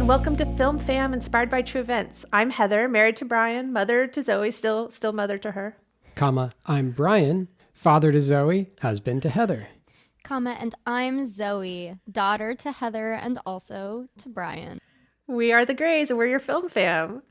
and welcome to Film Fam, inspired by true events. I'm Heather, married to Brian, mother to Zoe, still mother to her. I'm Brian, father to Zoe, husband to Heather. And I'm Zoe, daughter to Heather and also to Brian. We are the Greys, and we're your Film Fam.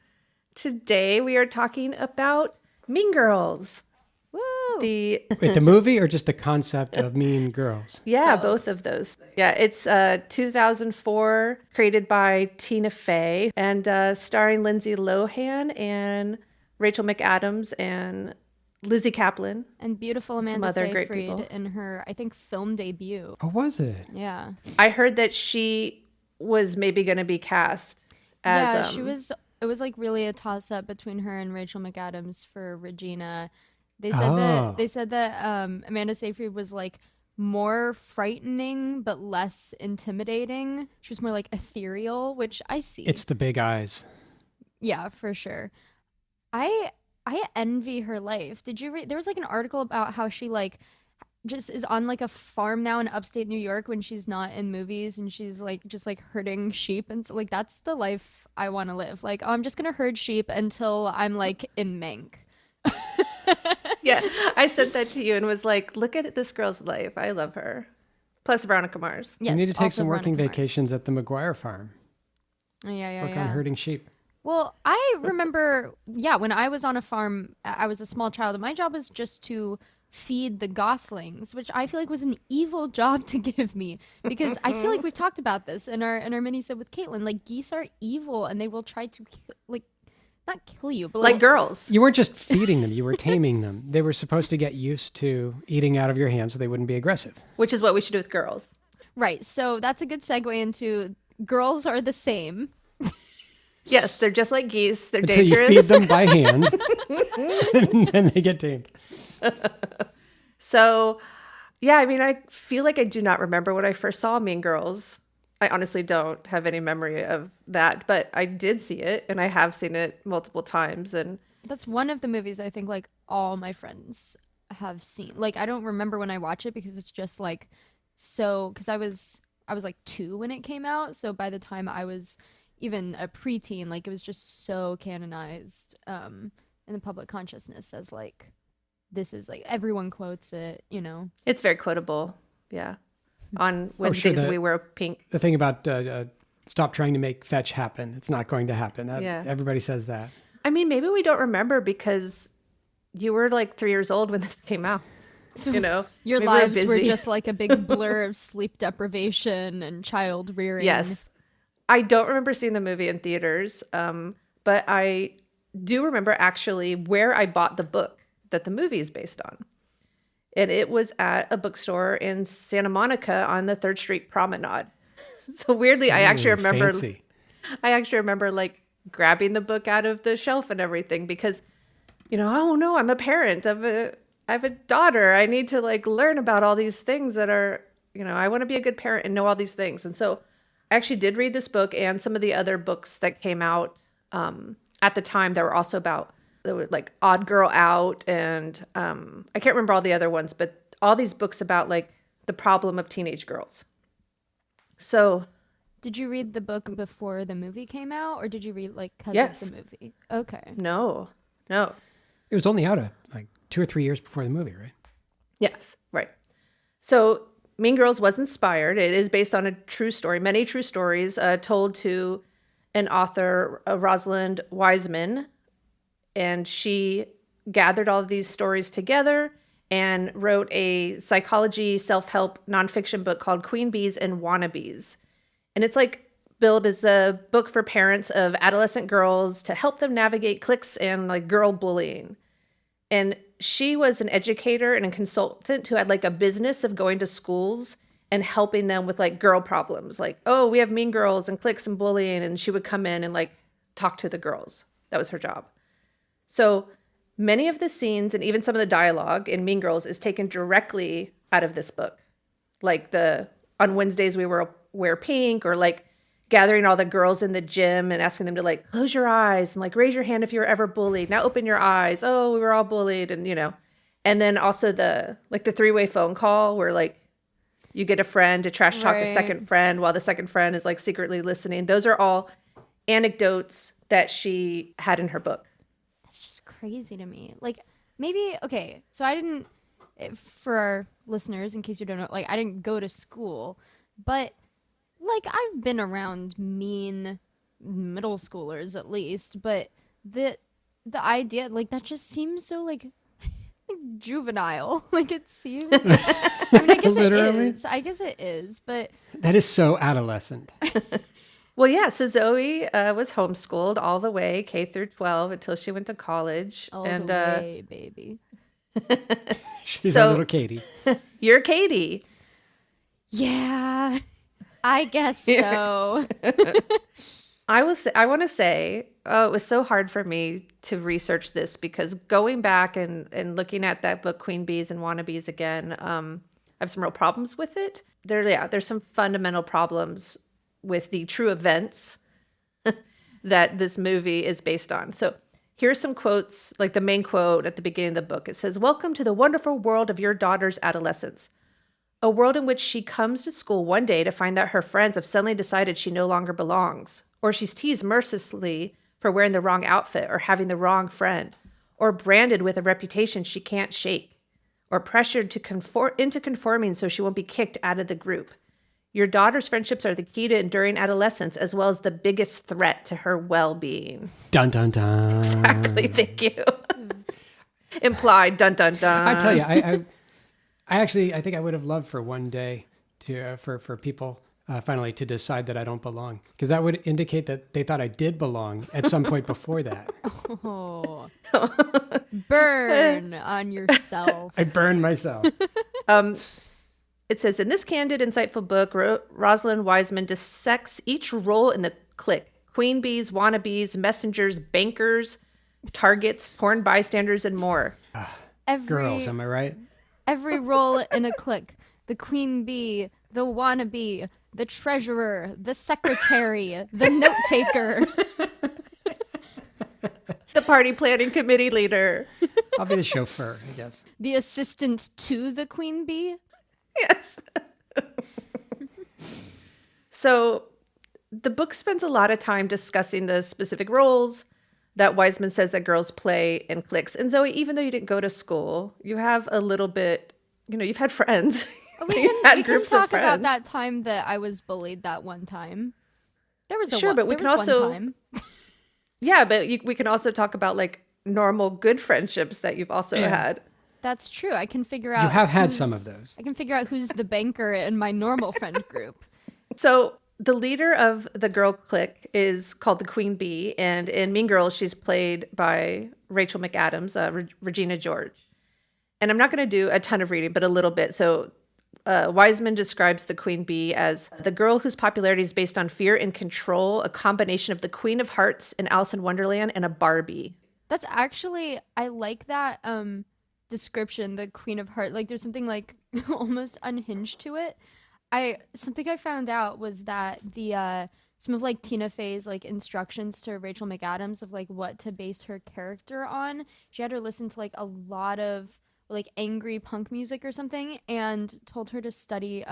Today we are talking about Mean Girls. Woo! Wait, the movie or just the concept of Mean Girls? Yeah, both of those. Yeah, it's 2004, created by Tina Fey, and starring Lindsay Lohan and Rachel McAdams and Lizzie Kaplan. And beautiful Amanda Seyfried in her, I think, film debut. Oh, was it? Yeah. I heard that she was maybe going to be cast as... Yeah, she was... It was like really a toss-up between her and Rachel McAdams for Regina. They said that Amanda Seyfried was like more frightening but less intimidating. She was more like ethereal, which I see. It's the big eyes. Yeah, for sure. I envy her life. Did you read? There was like an article about how she like just is on like a farm now in upstate New York when she's not in movies, and she's like just like herding sheep, and so like that's the life I want to live. Like, oh, I'm just gonna herd sheep until I'm like in Mank. Yeah, I sent that to you and was like, look at this girl's life. I love her. Plus Veronica Mars. Yes, you need to take some Veronica working Mars. vacations at the McGuire farm. Yeah. Work on herding sheep. Well, I remember, when I was on a farm, I was a small child, and my job was just to feed the goslings, which I feel like was an evil job to give me, because I feel like we've talked about this in our mini-sode with Caitlin. Like, geese are evil, and they will try to not kill you, but like girls. You weren't just feeding them, you were taming them. They were supposed to get used to eating out of your hands so they wouldn't be aggressive. Which is what we should do with girls. Right, so that's a good segue into girls are the same. Yes, they're just like geese. They're Until dangerous. you feed them by hand, and then they get tamed. So, yeah, I mean, I feel like I do not remember when I first saw Mean Girls. I honestly don't have any memory of that, but I did see it, and I have seen it multiple times. And that's one of the movies I think like all my friends have seen. Like, I don't remember when I watch it because it's just like so, because I was like 2 when it came out, so by the time I was even a preteen, like it was just so canonized in the public consciousness as like, this is like, everyone quotes it, you know. It's very quotable. Yeah. On Wednesdays we wear pink. The thing about stop trying to make fetch happen. It's not going to happen. Everybody says that. I mean, maybe we don't remember because you were like 3 years old when this came out. So you know, your lives were just like a big blur of sleep deprivation and child rearing. Yes. I don't remember seeing the movie in theaters, but I do remember actually where I bought the book that the movie is based on. And it was at a bookstore in Santa Monica on the 3rd Street Promenade. So weirdly, I actually remember like grabbing the book out of the shelf and everything because, you know, oh no, I'm a parent I have a daughter. I need to like learn about all these things that are, you know, I want to be a good parent and know all these things. And so I actually did read this book and some of the other books that came out at the time that were also about, there were like Odd Girl Out and I can't remember all the other ones, but all these books about like the problem of teenage girls. So, did you read the book before the movie came out, or did you read like because of the movie? Okay. No. It was only out like 2 or 3 years before the movie, right? Yes, right. So Mean Girls was inspired. It is based on a true story, many true stories told to an author, Rosalind Wiseman. And she gathered all of these stories together and wrote a psychology self-help nonfiction book called Queen Bees and Wannabros. And it's like billed as a book for parents of adolescent girls to help them navigate cliques and like girl bullying. And she was an educator and a consultant who had like a business of going to schools and helping them with like girl problems. Like, oh, we have mean girls and cliques and bullying. And she would come in and like talk to the girls. That was her job. So many of the scenes and even some of the dialogue in Mean Girls is taken directly out of this book. Like on Wednesdays we wear pink, or like gathering all the girls in the gym and asking them to like close your eyes and like raise your hand if you were ever bullied. Now open your eyes. Oh, we were all bullied. And you know, and then also the 3-way phone call where like you get a friend to trash talk a second friend while the second friend is like secretly listening. Those are all anecdotes that she had in her book. That's just crazy to me. Like, maybe, okay, so I didn't, for our listeners, in case you don't know, like, I didn't go to school, but, like, I've been around mean middle schoolers at least, but the idea, like, that just seems so, like juvenile. Like, it seems, I mean, I guess Literally? it is. I guess it is, but That is so adolescent. Well, yeah, so Zoe was homeschooled all the way, K through 12, until she went to college. all and the way, baby. She's So- our little Katie. You're Katie. Yeah, I guess so. I want to say, it was so hard for me to research this because going back and looking at that book, Queen Bees and Wannabes again, I have some real problems with it. There's some fundamental problems with the true events that this movie is based on. So here's some quotes, like the main quote at the beginning of the book. It says, "Welcome to the wonderful world of your daughter's adolescence. A world in which she comes to school one day to find that her friends have suddenly decided she no longer belongs, or she's teased mercilessly for wearing the wrong outfit or having the wrong friend, or branded with a reputation she can't shake, or pressured to into conforming so she won't be kicked out of the group. Your daughter's friendships are the key to enduring adolescence as well as the biggest threat to her well-being." Dun, dun, dun. Exactly, thank you. Implied, dun, dun, dun. I tell you, I think I would have loved for one day to for people finally to decide that I don't belong, because that would indicate that they thought I did belong at some point before that. Oh, burn on yourself. I burned myself. It says, in this candid, insightful book, Rosalind Wiseman dissects each role in the clique: queen bees, wannabes, messengers, bankers, targets, porn bystanders, and more. Girls, am I right? Every role in a clique: the queen bee, the wannabe, the treasurer, the secretary, the note taker. The party planning committee leader. I'll be the chauffeur, I guess. The assistant to the queen bee. Yes. So the book spends a lot of time discussing the specific roles that Wiseman says that girls play in cliques. And Zoe, even though you didn't go to school, you have a little bit, you've had friends. We You've had can groups talk of friends. about that time that I was bullied that one time. There was Sure, but we there can was also- one time. Yeah, but we can also talk about like normal good friendships that you've also had. That's true. I can figure out. You have had who's- some of those. I can figure out who's the banker in my normal friend group. So the leader of the girl clique is called the Queen Bee, and in Mean Girls, she's played by Rachel McAdams, Regina George. And I'm not going to do a ton of reading, but a little bit. So Wiseman describes the Queen Bee as the girl whose popularity is based on fear and control, a combination of the Queen of Hearts in Alice in Wonderland and a Barbie. That's actually, I like that description, the Queen of Heart. Like, there's something like almost unhinged to it. Something I found out was that the some of like Tina Fey's like instructions to Rachel McAdams of like what to base her character on. She had her listen to like a lot of like angry punk music or something, and told her to study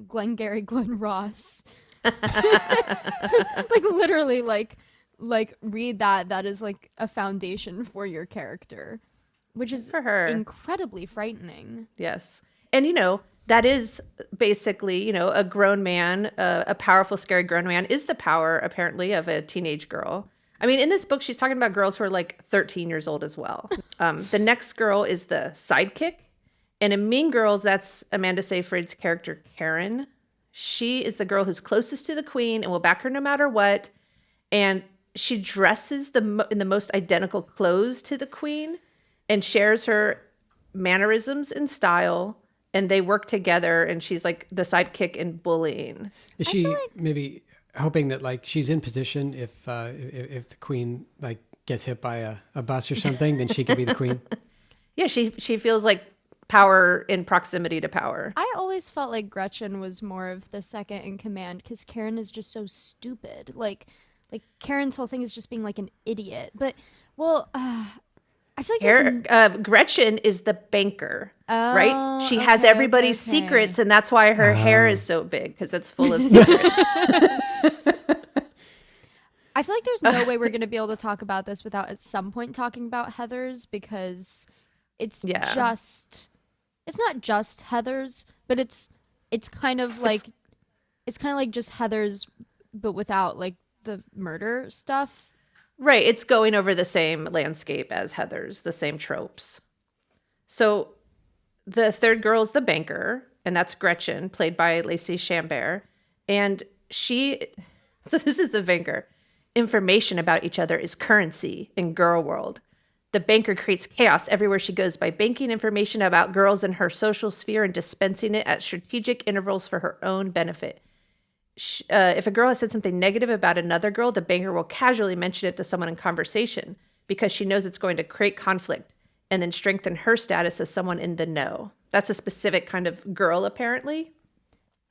Glengarry Glen Ross. Like literally like read that is like a foundation for your character, which is For her. incredibly frightening. Yes. And, that is basically, a grown man, a powerful, scary grown man is the power, apparently, of a teenage girl. I mean, in this book, she's talking about girls who are like 13 years old as well. The next girl is the sidekick. And in Mean Girls, that's Amanda Seyfried's character, Karen. She is the girl who's closest to the queen and will back her no matter what. And she dresses in the most identical clothes to the queen and shares her mannerisms and style. And they work together, and she's like the sidekick in bullying. Is she maybe hoping that like she's in position if the queen like gets hit by a bus or something, then she can be the queen? Yeah, she feels like power in proximity to power. I always felt like Gretchen was more of the second in command because Karen is just so stupid. Like Karen's whole thing is just being like an idiot. But I feel like there's Gretchen is the banker, right? Oh, She has okay, everybody's okay. secrets, and that's why her hair is so big, because it's full of secrets. I feel like there's no way we're going to be able to talk about this without at some point talking about Heather's, because it's Yeah. just, it's not just Heather's, but it's kind of like, it's kind of like just Heather's, but without like the murder stuff. Right. It's going over the same landscape as Heather's, the same tropes. So the third girl is the banker, and that's Gretchen, played by Lacey Chambert. And so this is the banker. Information about each other is currency in girl world. The banker creates chaos everywhere she goes by banking information about girls in her social sphere and dispensing it at strategic intervals for her own benefit. If a girl has said something negative about another girl, the banker will casually mention it to someone in conversation because she knows it's going to create conflict and then strengthen her status as someone in the know. That's a specific kind of girl, apparently.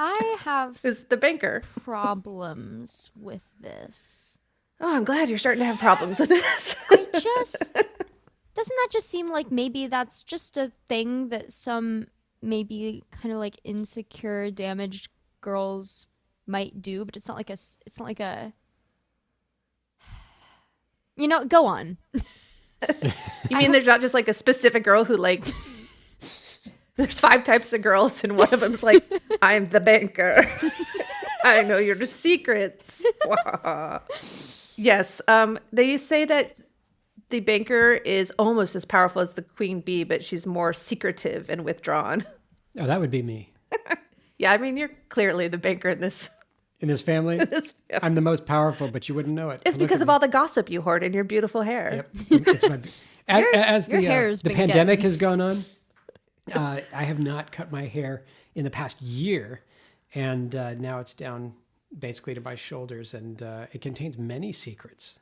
I have Who's the banker? problems with this. Oh, I'm glad you're starting to have problems with this. Doesn't that just seem like maybe that's just a thing that some maybe kind of like insecure, damaged girls might do, but it's not like a, go on. You mean there's not just like a specific girl who like, there's 5 types of girls and one of them's like, I'm the banker. I know your secrets. Yes. They say that the banker is almost as powerful as the queen bee, but she's more secretive and withdrawn. Oh, that would be me. Yeah, I mean, you're clearly the banker in this. In this family, I'm the most powerful, but you wouldn't know it. It's because of all the gossip you hoard in your beautiful hair. Yep. It's my, as your the hair's the been pandemic getting- has gone on, I have not cut my hair in the past year, and now it's down basically to my shoulders, and it contains many secrets.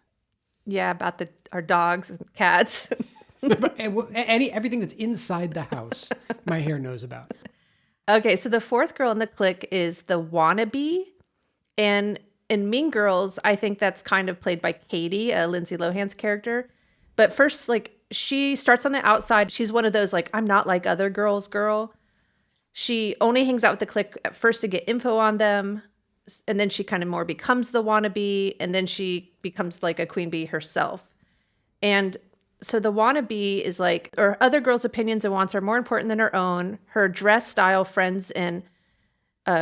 Yeah, about our dogs and cats. Everything that's inside the house, my hair knows about. Okay, so the fourth girl in the clique is the wannabe. And in Mean Girls, I think that's kind of played by Katie, Lindsay Lohan's character. But first, like, she starts on the outside. She's one of those, like, I'm not like other girls girl. She only hangs out with the clique at first to get info on them. And then she kind of more becomes the wannabe. And then she becomes like a queen bee herself. And so the wannabe is like, or other girls' opinions and wants are more important than her own. Her dress, style, friends, and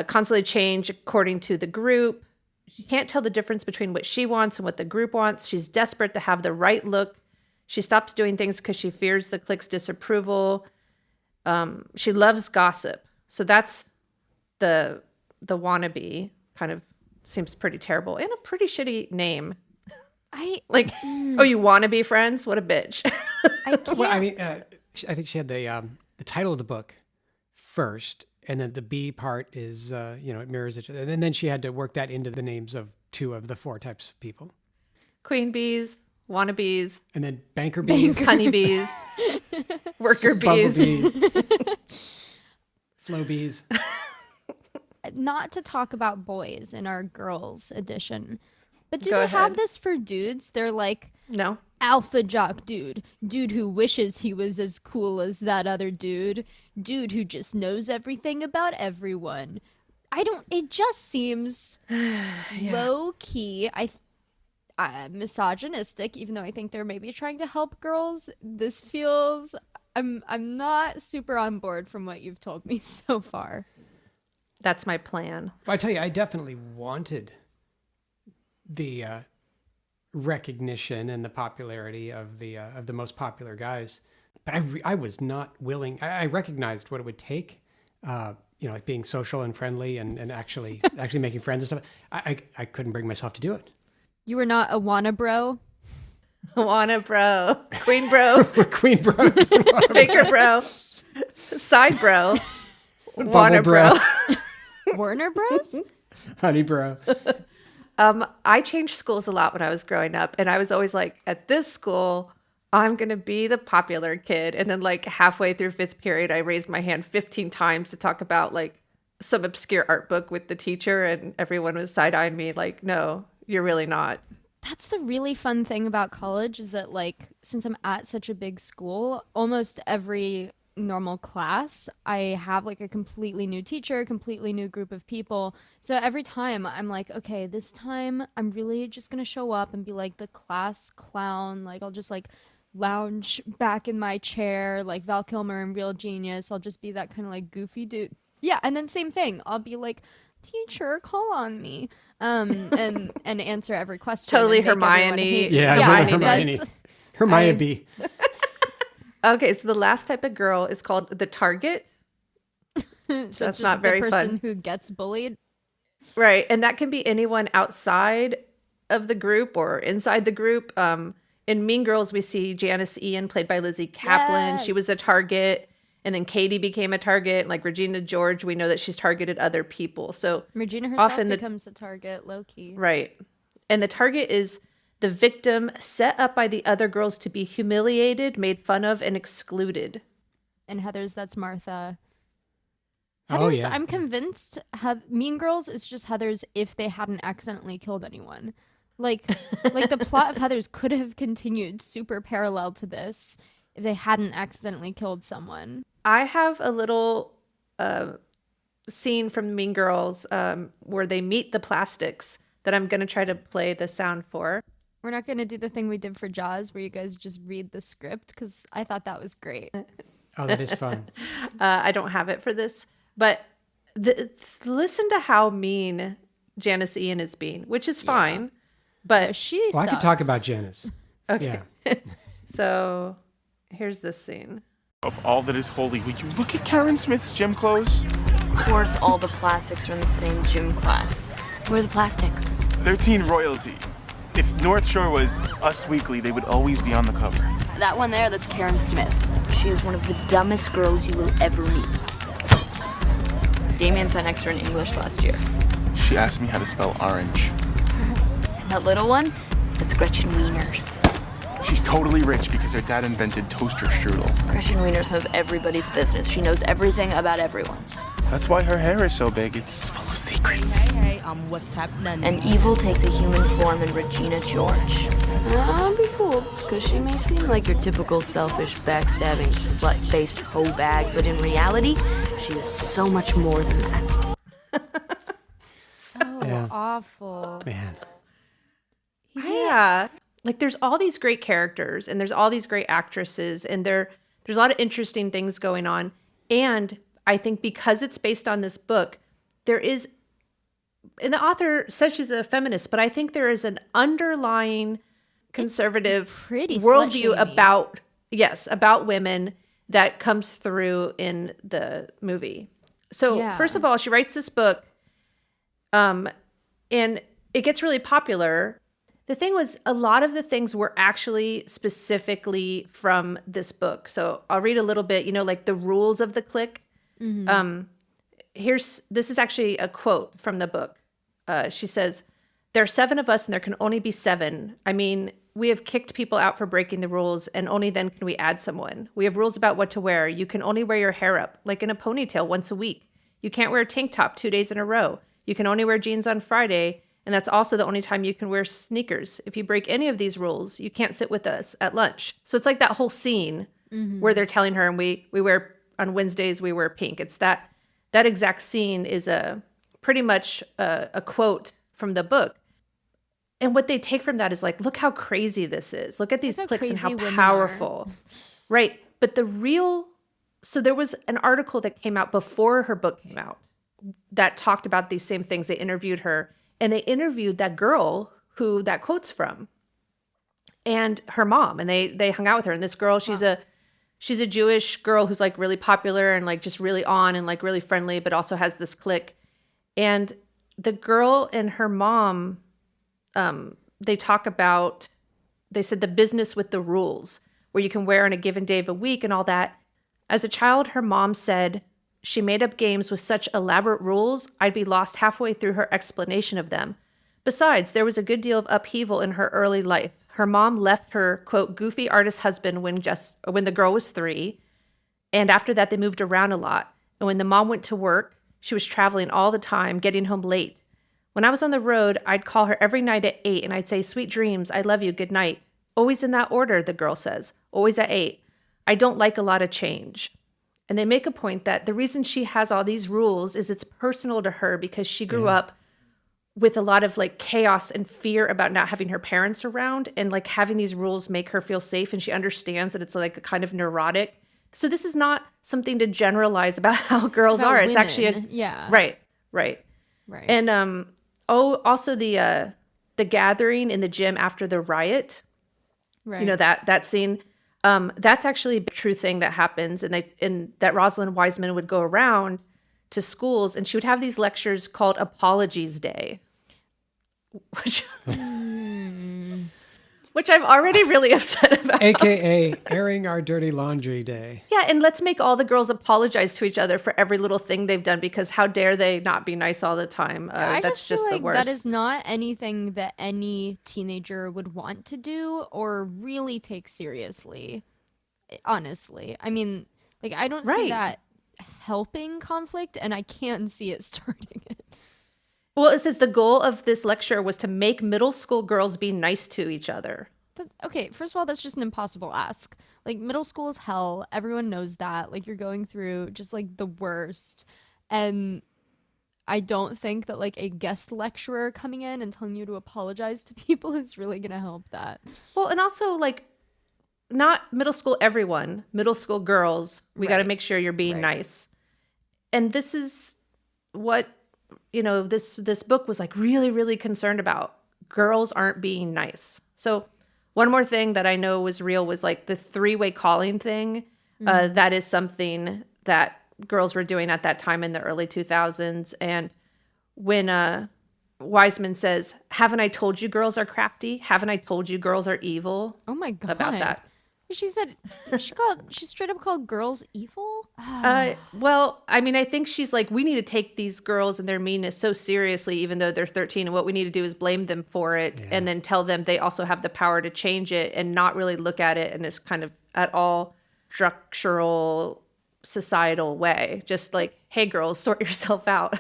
constantly change according to the group. She can't tell the difference between what she wants and what the group wants. She's desperate to have the right look. She stops doing things because she fears the clique's disapproval. She loves gossip. So that's the wannabe. Kind of seems pretty terrible and a pretty shitty name. Oh, you wanna be friends? What a bitch. I can't. Well, I mean, I think she had the title of the book first, and then the B part is, it mirrors each other. And then she had to work that into the names of 2 of the 4 types of people. Queen bees, wannabes, And then banker bees, honeybees, worker bees. bumblebees, flow bees. Not to talk about boys in our girls edition, but do Go they have ahead. this for dudes? They're like No. alpha jock dude who wishes he was as cool as that other dude who just knows everything about everyone. It just seems low key. Misogynistic, even though I think they're maybe trying to help girls. This feels, I'm not super on board from what you've told me so far. That's my plan. Well, I tell you, I definitely wanted the recognition and the popularity of the most popular guys, but I was not willing. I recognized what it would take, like being social and friendly and actually making friends and stuff. I couldn't bring myself to do it. You were not a Wannabro? Wanna bro, queen bro, We're queen bros, baker bro, side bro, Bubble wanna bro. Warner Bros? honey bro. I changed schools a lot when I was growing up, and I was always like, at this school, I'm gonna be the popular kid. And then like halfway through 5th period, I raised my hand 15 times to talk about like some obscure art book with the teacher, and everyone was side-eyeing me like, no, you're really not. That's the really fun thing about college is that, like, since I'm at such a big school, almost every normal class, I have like a completely new teacher, completely new group of people. So every time I'm like, okay, this time I'm really just gonna show up and be like the class clown. Like I'll just like lounge back in my chair like Val Kilmer in Real Genius. I'll just be that kind of like goofy dude. Yeah, and then same thing. I'll be like, teacher, call on me. And answer every question Totally and make everyone Hermione. hate me. Yeah, Yeah, Hermione. that's- Hermione I- B. Okay, so the last type of girl is called the target. So That's it's not just very the person fun. who gets bullied. Right. And that can be anyone outside of the group or inside the group. In Mean Girls, we see Janice Ian, played by Lizzie Kaplan. She was a Yes. target. And then Katie became a target. Like Regina George, we know that she's targeted other people. So Regina herself often becomes a target, low key. right. And the target is the victim set up by the other girls to be humiliated, made fun of, and excluded. And Heather's, that's Martha. Oh, Heather's, yeah. I'm convinced Mean Girls is just Heather's if they hadn't accidentally killed anyone. Like the plot of Heather's could have continued super parallel to this if they hadn't accidentally killed someone. I have a little scene from Mean Girls where they meet the plastics that I'm going to try to play the sound for. We're not going to do the thing we did for Jaws where you guys just read the script because I thought that was great. Oh, that is fun. I don't have it for this, but listen to how mean Janice Ian is being, which is fine. But She Well, I sucks. could talk about Janice. okay, Yeah. so here's this scene. Of all that is holy, would you look at Karen Smith's gym clothes? Of course, all the plastics are in the same gym class. Where are the plastics? They're teen royalty. If North Shore was Us Weekly, they would always be on the cover. That one there, that's Karen Smith. She is one of the dumbest girls you will ever meet. Damien sat next to her in English last year. She asked me how to spell orange. And that little one, that's Gretchen Wieners. She's totally rich because her dad invented toaster strudel. Gretchen Wieners knows everybody's business. She knows everything about everyone. That's why her hair is so big. It's full of secrets. Hey, what's happening? And evil takes a human form in Regina George. Don't be fooled, because she may seem like your typical selfish, backstabbing, slut-faced hoe bag, but in reality, she is so much more than that. So Yeah. awful. Man. Yeah. Like there's all these great characters and there's all these great actresses and there's a lot of interesting things going on. And I think because it's based on this book, there is, and the author says she's a feminist, but I think there is an underlying conservative pretty worldview slut-shamey. about women that comes through in the movie. So Yeah. first of all, she writes this book, and it gets really popular. The thing was, a lot of the things were actually specifically from this book. So I'll read a little bit, like the rules of the clique. This is actually a quote from the book. She says, "There are 7 of us and there can only be 7. I mean, we have kicked people out for breaking the rules and only then can we add someone. We have rules about what to wear. You can only wear your hair up, like in a ponytail, once a week. You can't wear a tank top 2 days in a row. You can only wear jeans on Friday, and that's also the only time you can wear sneakers. If you break any of these rules, you can't sit with us at lunch." So it's like that whole scene where they're telling her, and we wear, on Wednesdays, we wear pink. It's that exact scene is pretty much a quote from the book. And what they take from that is like, look how crazy this is. Look at these Look how cliques and how crazy women powerful. Right. But so there was an article that came out before her book came out that talked about these same things. They interviewed her, and they interviewed that girl who that quote's from and her mom, and they hung out with her. And this girl, she's a Jewish girl who's like really popular and like just really on and like really friendly, but also has this clique. And the girl and her mom, they said the business with the rules, where you can wear on a given day of a week and all that. As a child, her mom said she made up games with such elaborate rules, I'd be lost halfway through her explanation of them. Besides, there was a good deal of upheaval in her early life. Her mom left her, quote, goofy artist husband when the girl was 3. And after that, they moved around a lot. And when the mom went to work, she was traveling all the time, getting home late. When I was on the road, I'd call her every night at 8 and I'd say, sweet dreams, I love you, good night. Always in that order, the girl says. Always at 8. I don't like a lot of change. And they make a point that the reason she has all these rules is it's personal to her because she grew up with a lot of like chaos and fear about not having her parents around, and like having these rules make her feel safe. And she understands that it's like a kind of neurotic. So this is not something to generalize about how girls About are. It's actually women. Yeah. right. Right. And also the gathering in the gym after the riot. right. You know, that scene. That's actually a true thing that happens, and that Rosalind Wiseman would go around to schools, and she would have these lectures called Apologies Day, which I'm already really upset about. AKA airing our dirty laundry day. Yeah, and let's make all the girls apologize to each other for every little thing they've done, because how dare they not be nice all the time? I That's just feel the like worst. that is not anything that any teenager would want to do or really take seriously. Honestly, I mean, like I don't see Right. that helping conflict, and I can see it starting it. Well, it says the goal of this lecture was to make middle school girls be nice to each other. Okay, first of all, that's just an impossible ask. Like middle school is hell. Everyone knows that. Like you're going through just like the worst. And I don't think that like a guest lecturer coming in and telling you to apologize to people is really going to help that. Well, and also like not middle school everyone, middle school girls, we got to Right. make sure you're being nice. And this is what, you know, this book was like really, really concerned about. Girls aren't being nice. So one more thing that I know was real was like the three-way calling thing. That is something that girls were doing at that time in the early 2000s. And when Wiseman says, "Haven't I told you girls are crafty? Haven't I told you girls are evil?" Oh my god. About that. She said she straight up called girls evil? Well, I mean, I think she's like, we need to take these girls and their meanness so seriously, even though they're 13. And what we need to do is blame them for it, and then tell them they also have the power to change it, and not really look at it in this kind of at all structural societal way. Just like, hey, girls, sort yourself out.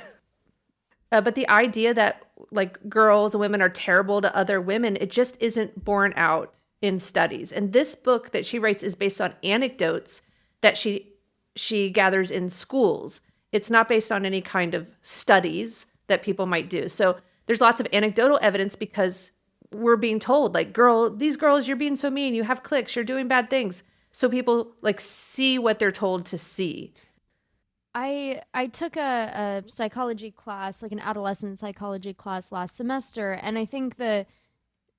But the idea that like girls and women are terrible to other women, it just isn't borne out in studies. And this book that she writes is based on anecdotes that she gathers in schools. It's not based on any kind of studies that people might do. So there's lots of anecdotal evidence because we're being told like, these girls, you're being so mean, you have cliques, you're doing bad things. So people like see what they're told to see. I took a psychology class, like an adolescent psychology class last semester, and I think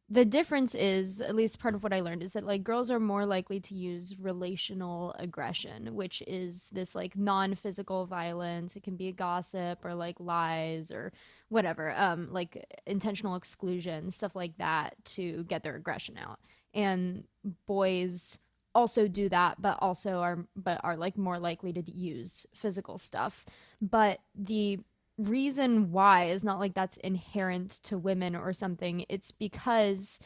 the difference is, at least part of what I learned, is that like girls are more likely to use relational aggression, which is this like non-physical violence. It can be gossip or like lies or whatever, like intentional exclusion, stuff like that, to get their aggression out. And boys also do that, but are like more likely to use physical stuff. But the reason why is not like that's inherent to women or something. It's because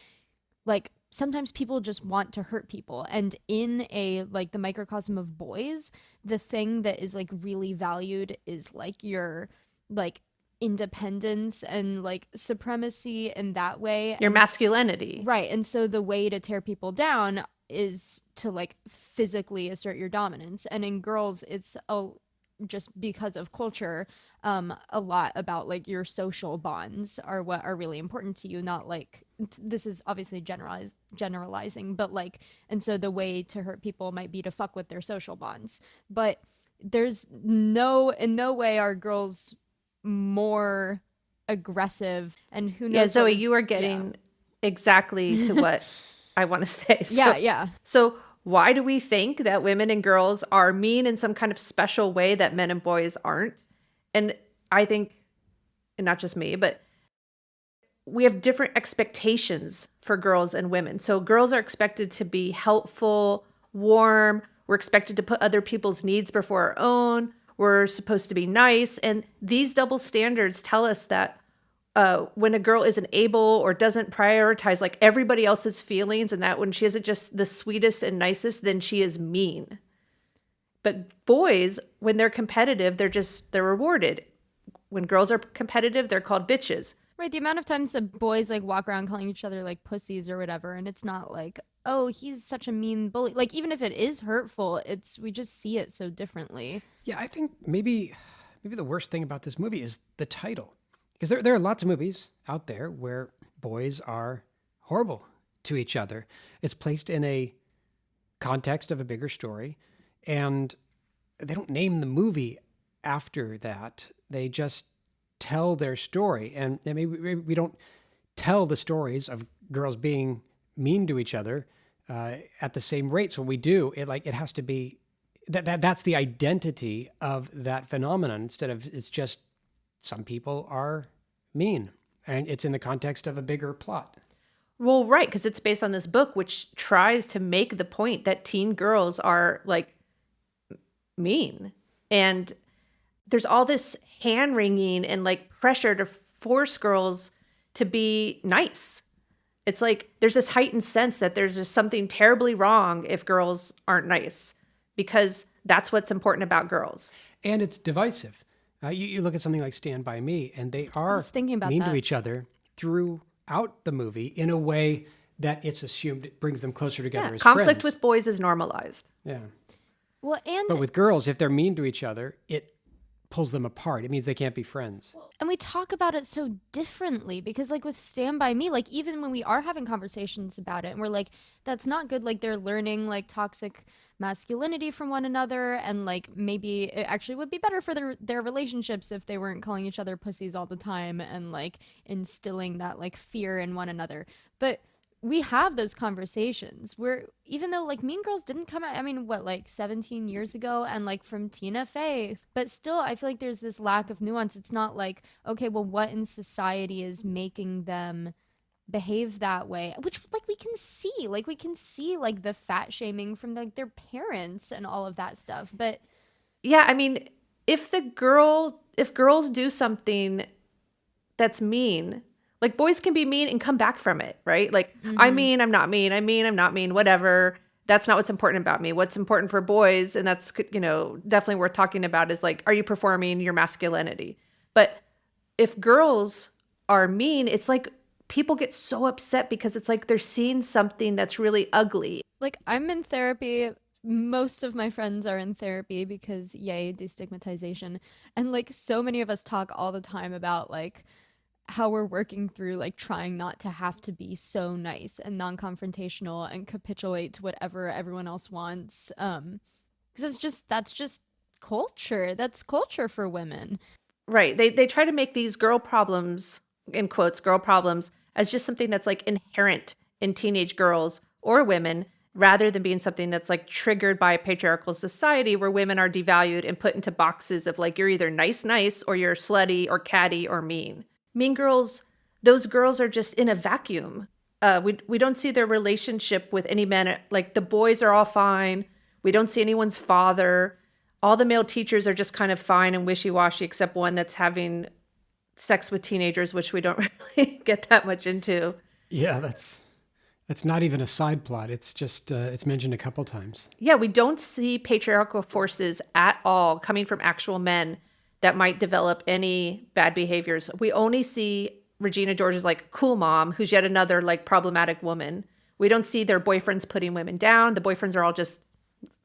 like sometimes people just want to hurt people, and in a like the microcosm of boys, the thing that is like really valued is like your like independence and like supremacy in that way, Your and masculinity. right. And so the way to tear people down is to like physically assert your dominance. And in girls, it's just because of culture, a lot about like your social bonds are what are really important to you. Not like, this is obviously generalizing, but like, and so the way to hurt people might be to fuck with their social bonds. But there's in no way are girls more aggressive, and who knows. Yeah, Zoe, what you are getting exactly to what I want to say. Yeah. So why do we think that women and girls are mean in some kind of special way that men and boys aren't? And I think, and not just me, but we have different expectations for girls and women. So girls are expected to be helpful, warm. We're expected to put other people's needs before our own. We're supposed to be nice. And these double standards tell us that when a girl isn't able or doesn't prioritize like everybody else's feelings, and that when she isn't just the sweetest and nicest, then she is mean. But boys, when they're competitive, they're rewarded. When girls are competitive, they're called bitches. Right, the amount of times that boys like walk around calling each other like pussies or whatever, and it's not like, oh, he's such a mean bully. Like even if it is hurtful, it's we just see it so differently. Yeah, I think maybe the worst thing about this movie is the title. Because there are lots of movies out there where boys are horrible to each other. It's placed in a context of a bigger story, and they don't name the movie after that. They just tell their story. And maybe we don't tell the stories of girls being mean to each other at the same rates. When we do, it has to be that's the identity of that phenomenon, instead of it's just some people are mean, and it's in the context of a bigger plot. Well, right, because it's based on this book, which tries to make the point that teen girls are like mean. And there's all this hand wringing and like pressure to force girls to be nice. It's like there's this heightened sense that there's just something terribly wrong if girls aren't nice, because that's what's important about girls. And it's divisive. You look at something like Stand By Me, and they are was thinking about mean that. to each other throughout the movie in a way that it's assumed it brings them closer together as Conflict friends. with boys is normalized. Yeah. Well, and But with girls, if they're mean to each other, it pulls them apart. It means they can't be friends. And we talk about it so differently because, like, with Stand By Me, like, even when we are having conversations about it and we're like, that's not good, like, they're learning, like, toxic masculinity from one another, and, like, maybe it actually would be better for their relationships if they weren't calling each other pussies all the time and, like, instilling that, like, fear in one another. But we have those conversations where even though like Mean Girls didn't come out, I mean, what, like 17 years ago, and like from Tina Fey, but still I feel like there's this lack of nuance. It's not like, okay, well, what in society is making them behave that way, which like we can see like the fat shaming from like their parents and all of that stuff. But Yeah, I mean, if girls do something that's mean, like boys can be mean and come back from it, right? Like, I'm mean, I'm not mean, I'm mean, I'm not mean, whatever. That's not what's important about me. What's important for boys, and that's, you know, definitely worth talking about, is like, are you performing your masculinity? But if girls are mean, it's like people get so upset because it's like they're seeing something that's really ugly. like I'm in therapy. Most of my friends are in therapy because yay, destigmatization. And like so many of us talk all the time about like how we're working through like trying not to have to be so nice and non-confrontational and capitulate to whatever everyone else wants. Because that's just culture. That's culture for women. Right. They try to make these girl problems, in quotes, girl problems, as just something that's like inherent in teenage girls or women, rather than being something that's like triggered by a patriarchal society where women are devalued and put into boxes of like, you're either nice, or you're slutty or catty or mean. Mean Girls, those girls are just in a vacuum. We don't see their relationship with any men. Like the boys are all fine. We don't see anyone's father. All the male teachers are just kind of fine and wishy-washy, except one that's having sex with teenagers, which we don't really get that much into. Yeah, that's not even a side plot. It's just it's mentioned a couple times. Yeah, we don't see patriarchal forces at all coming from actual men that might develop any bad behaviors. We only see Regina George's like cool mom, who's yet another like problematic woman. We don't see their boyfriends putting women down. The boyfriends are all just,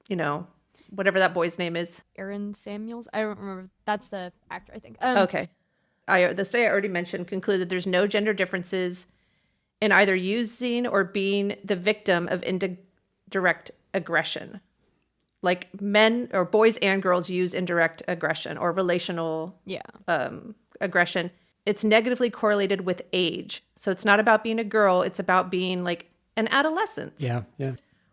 you know, whatever that boy's name is. Aaron Samuels. I don't remember. That's the actor, I think. Okay. The study I already mentioned concluded there's no gender differences in either using or being the victim of indirect aggression. Like men or boys and girls use indirect aggression or relational aggression. It's negatively correlated with age. So it's not about being a girl. It's about being like an adolescent. Yeah.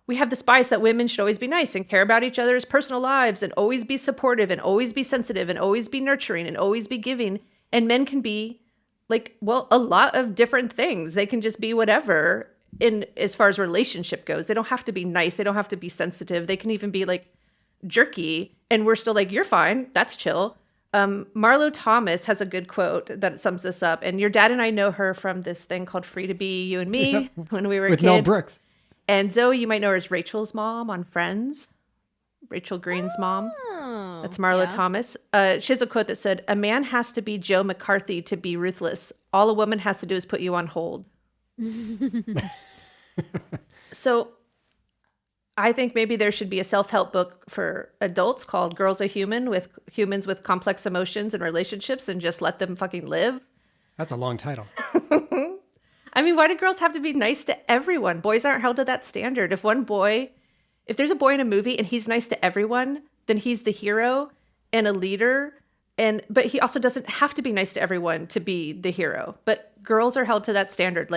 We have this bias that women should always be nice and care about each other's personal lives and always be supportive and always be sensitive and always be nurturing and always be giving. And men can be like, well, a lot of different things. They can just be whatever in as far as relationship goes. They don't have to be nice. They don't have to be sensitive. They can even be like jerky. And we're still like, you're fine. That's chill. Marlo Thomas has a good quote that sums this up. And your dad and I know her from this thing called Free to Be You and Me when we were a With kid. Mel Brooks. And Zoe, you might know her as Rachel's mom on Friends. Rachel Green's mom. That's Marla yeah. Thomas. She has a quote that said, "A man has to be Joe McCarthy to be ruthless. All a woman has to do is put you on hold." So I think maybe there should be a self-help book for adults called Girls Are Human, with humans with complex emotions and relationships, and just let them fucking live. That's a long title. I mean, why do girls have to be nice to everyone? Boys aren't held to that standard. If there's a boy in a movie and he's nice to everyone, then he's the hero and a leader. But he also doesn't have to be nice to everyone to be the hero. But girls are held to that standard.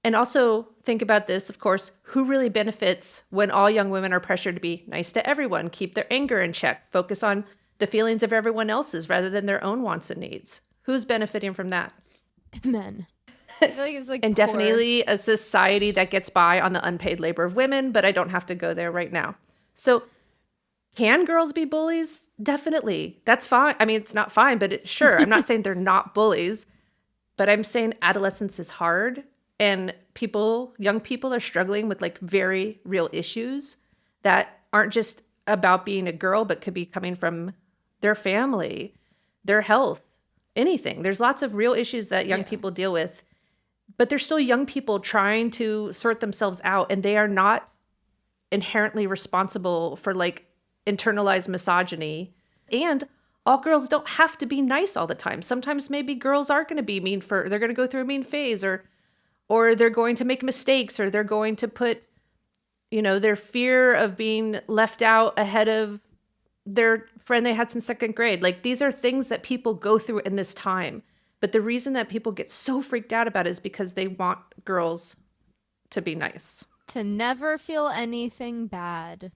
And also think about this, of course, who really benefits when all young women are pressured to be nice to everyone, keep their anger in check, focus on the feelings of everyone else's rather than their own wants and needs? Who's benefiting from that? Men. I feel like it's like And poor. definitely a society that gets by on the unpaid labor of women, but I don't have to go there right now. So can girls be bullies? Definitely. That's fine. I mean, it's not fine, but sure. I'm not saying they're not bullies, but I'm saying adolescence is hard and young people are struggling with like very real issues that aren't just about being a girl, but could be coming from their family, their health, anything. There's lots of real issues that young people deal with, but they're still young people trying to sort themselves out, and they are not inherently responsible for like internalized misogyny. And all girls don't have to be nice all the time. Sometimes maybe girls are going to be mean they're going to go through a mean phase, or they're going to make mistakes, or they're going to put, their fear of being left out ahead of their friend they had since second grade. Like, these are things that people go through in this time. But the reason that people get so freaked out about it is because they want girls to be nice. To never feel anything bad.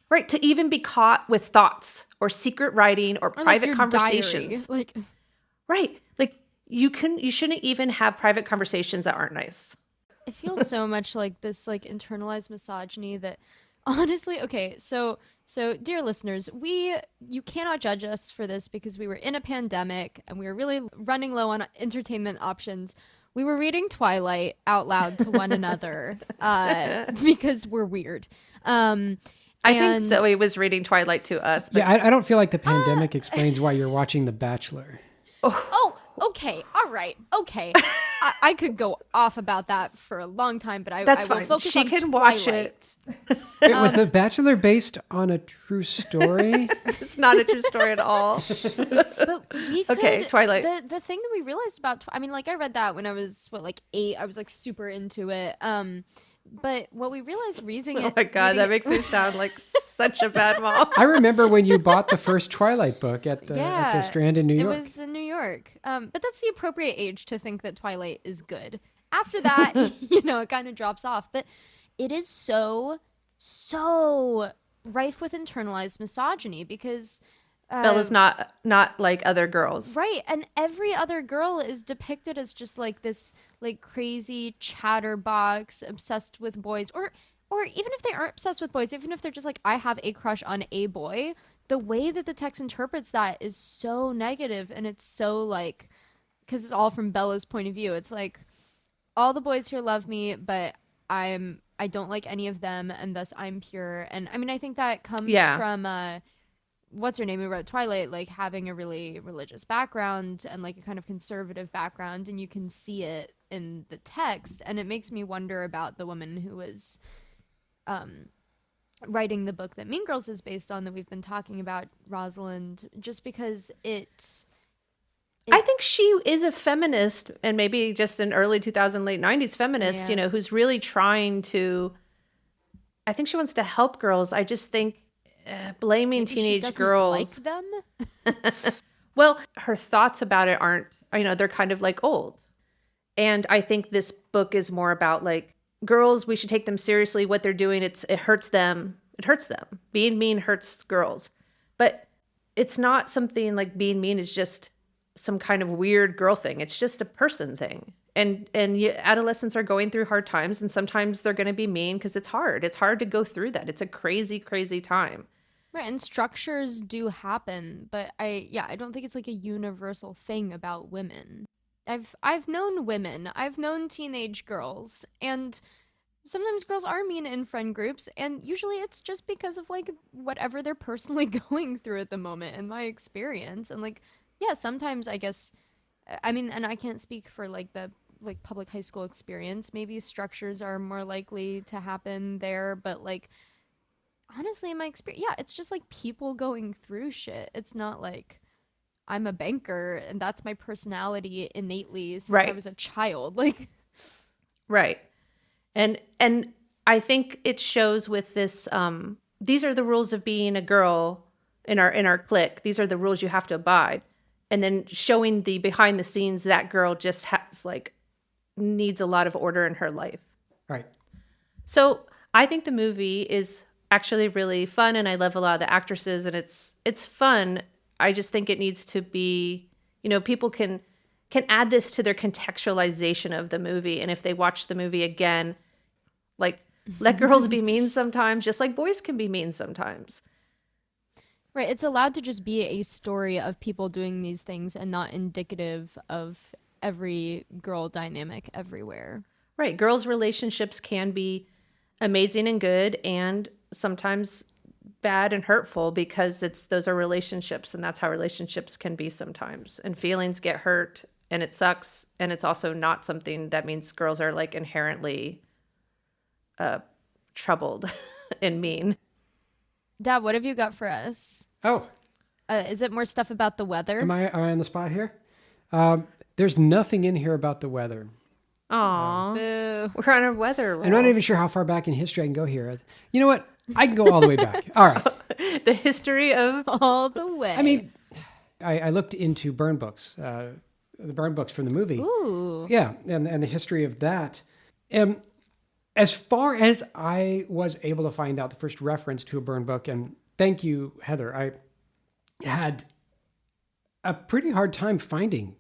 Right. To even be caught with thoughts or secret writing or Or private like your conversations. diary. Like, Right. Like, you shouldn't even have private conversations that aren't nice. it feels so much like this like internalized misogyny that honestly, okay, so dear listeners, you cannot judge us for this because we were in a pandemic and we were really running low on entertainment options. We were reading Twilight out loud to one another because we're weird. I think Zoe was reading Twilight to us. But Yeah, I don't feel like the pandemic explains why you're watching The Bachelor. Oh, okay. All right. Okay. I could go off about that for a long time, but That's I will fine. focus She on can watch it. Twilight. Wait, was The Bachelor based on a true story? It's not a true story at all. But we could, Okay, Twilight. The thing that we realized about, I mean, like I read that when I was, 8? I was like super into it. But what we realized Oh my God, that makes me sound like such a bad mom. I remember when you bought the first Twilight book at the Strand in New York. It was in New York. But that's the appropriate age to think that Twilight is good. After that, it kind of drops off. But it is so rife with internalized misogyny because Bella's not like other girls. right, and every other girl is depicted as just like this like crazy chatterbox obsessed with boys, or even if they aren't obsessed with boys, even if they're just like, I have a crush on a boy, the way that the text interprets that is so negative, and it's so like, because it's all from Bella's point of view. It's like, all the boys here love me, but I don't like any of them, and thus I'm pure. And I mean, I think that comes from what's her name who wrote Twilight, like having a really religious background and like a kind of conservative background, and you can see it in the text. And it makes me wonder about the woman who was writing the book that Mean Girls is based on, that we've been talking about, Rosalind, just because I think she is a feminist, and maybe just an early 2000s, late 90s feminist, who's really trying to, I think she wants to help girls. I just think blaming maybe teenage she doesn't girls. like them. Well, her thoughts about it aren't, they're kind of like old. And I think this book is more about like, girls, we should take them seriously. What they're doing, it hurts them. It hurts them. Being mean hurts girls. But it's not something like being mean is just some kind of weird girl thing. It's just a person thing. And adolescents are going through hard times, and sometimes they're going to be mean because it's hard. It's hard to go through that. It's a crazy, crazy time. Right, and structures do happen, but I don't think it's like a universal thing about women. I've known women, I've known teenage girls, and sometimes girls are mean in friend groups, and usually it's just because of like whatever they're personally going through at the moment, in my experience. And like, yeah, sometimes I guess, I mean, and I can't speak for like the like public high school experience. Maybe structures are more likely to happen there, but like honestly, in my experience, yeah, it's just like people going through shit. It's not like I'm a banker and that's my personality innately since I Right. was a child. Like, Right. And I think it shows with this these are the rules of being a girl in our clique. These are the rules you have to abide. And then showing the behind the scenes, that girl just has like needs a lot of order in her life. Right. So I think the movie is actually really fun, and I love a lot of the actresses, and it's fun. I just think it needs to be, people can add this to their contextualization of the movie, and if they watch the movie again, like let girls be mean sometimes, just like boys can be mean sometimes. right, it's allowed to just be a story of people doing these things and not indicative of every girl dynamic everywhere. Right, girls' relationships can be amazing and good, and sometimes bad and hurtful, because those are relationships, and that's how relationships can be sometimes. And feelings get hurt, and it sucks, and it's also not something that means girls are like inherently troubled and mean. Dad, what have you got for us? Oh, Is it more stuff about the weather? am I on the spot here? There's nothing in here about the weather. Aw, Boo. we're on a weather roll. I'm not even sure how far back in history I can go here. You know what? I can go all the way back. All right. The history of All the way. I mean, I looked into burn books, the burn books from the movie. ooh. Yeah, and the history of that. As far as I was able to find out, the first reference to a burn book, and thank you, Heather, I had a pretty hard time finding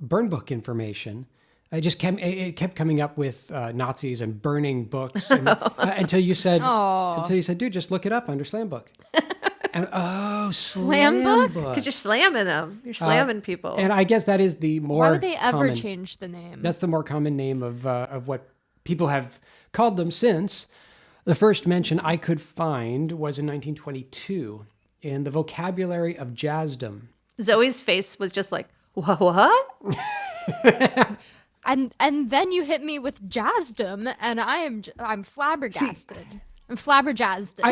burn book information. It kept coming up with Nazis and burning books until you said, dude, just look it up under Slam Book. And Slam book? because you're slamming them. You're slamming people. And I guess that is the more Why would they ever common, change the name? That's the more common name of what people have called them since. The first mention I could find was in 1922 in the vocabulary of jazzdom. Zoe's face was just like, what? And then you hit me with jazzdom, and I'm flabbergasted. I'm flabbergasted.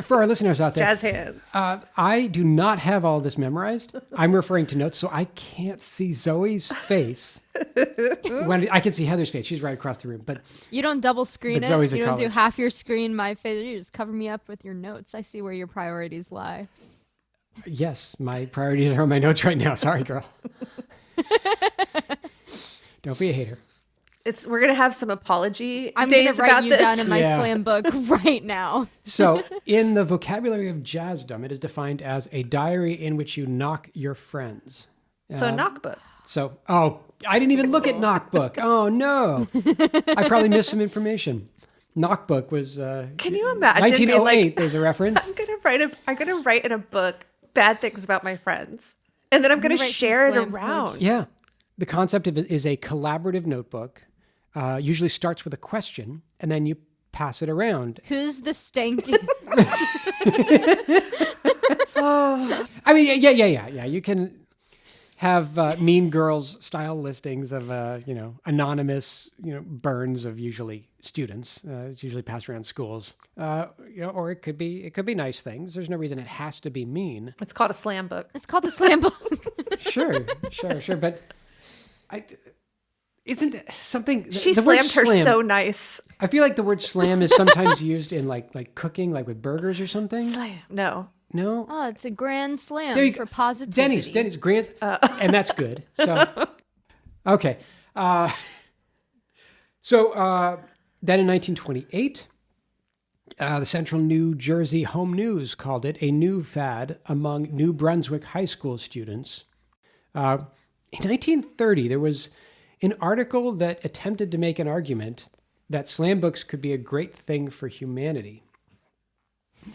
For our listeners out there, Jazz hands. I do not have all this memorized. I'm referring to notes, so I can't see Zoe's face. When I can see Heather's face, she's right across the room. But You don't double screen But it. Zoe's a You don't do college. half your screen, my face. You just cover me up with your notes. I see where your priorities lie. yes, my priorities are on my notes right now. Sorry, girl. Don't be a hater. We're gonna have some apology I'm gonna days write about you this. down in my Yeah. slam book right now. So, in the vocabulary of jazzdom, it is defined as a diary in which you knock your friends. So knockbook. So, I didn't even look at Knockbook. Oh no, I probably missed some information. Knockbook was Can you imagine being 1908. like, There's a reference. I'm gonna write in a book bad things about my friends, and then I'm gonna write some share it slam around. Yeah, the concept of it is a collaborative notebook. Usually starts with a question, and then you pass it around. Who's the stanky? I mean, yeah. You can have Mean Girls style listings of anonymous burns of usually students. It's usually passed around schools, or it could be nice things. There's no reason it has to be mean. It's called a slam book. It's called the slam book. Sure. But isn't something She the word slammed her slam- so nice. I feel like the word slam is sometimes used in like cooking, like with burgers or something. Slam. No. No. Oh, it's a grand slam There you for go. positivity. Denny's grand, and that's good. So, okay. Then in 1928, the Central New Jersey Home News called it a new fad among New Brunswick high school students. In 1930, there was an article that attempted to make an argument that slam books could be a great thing for humanity.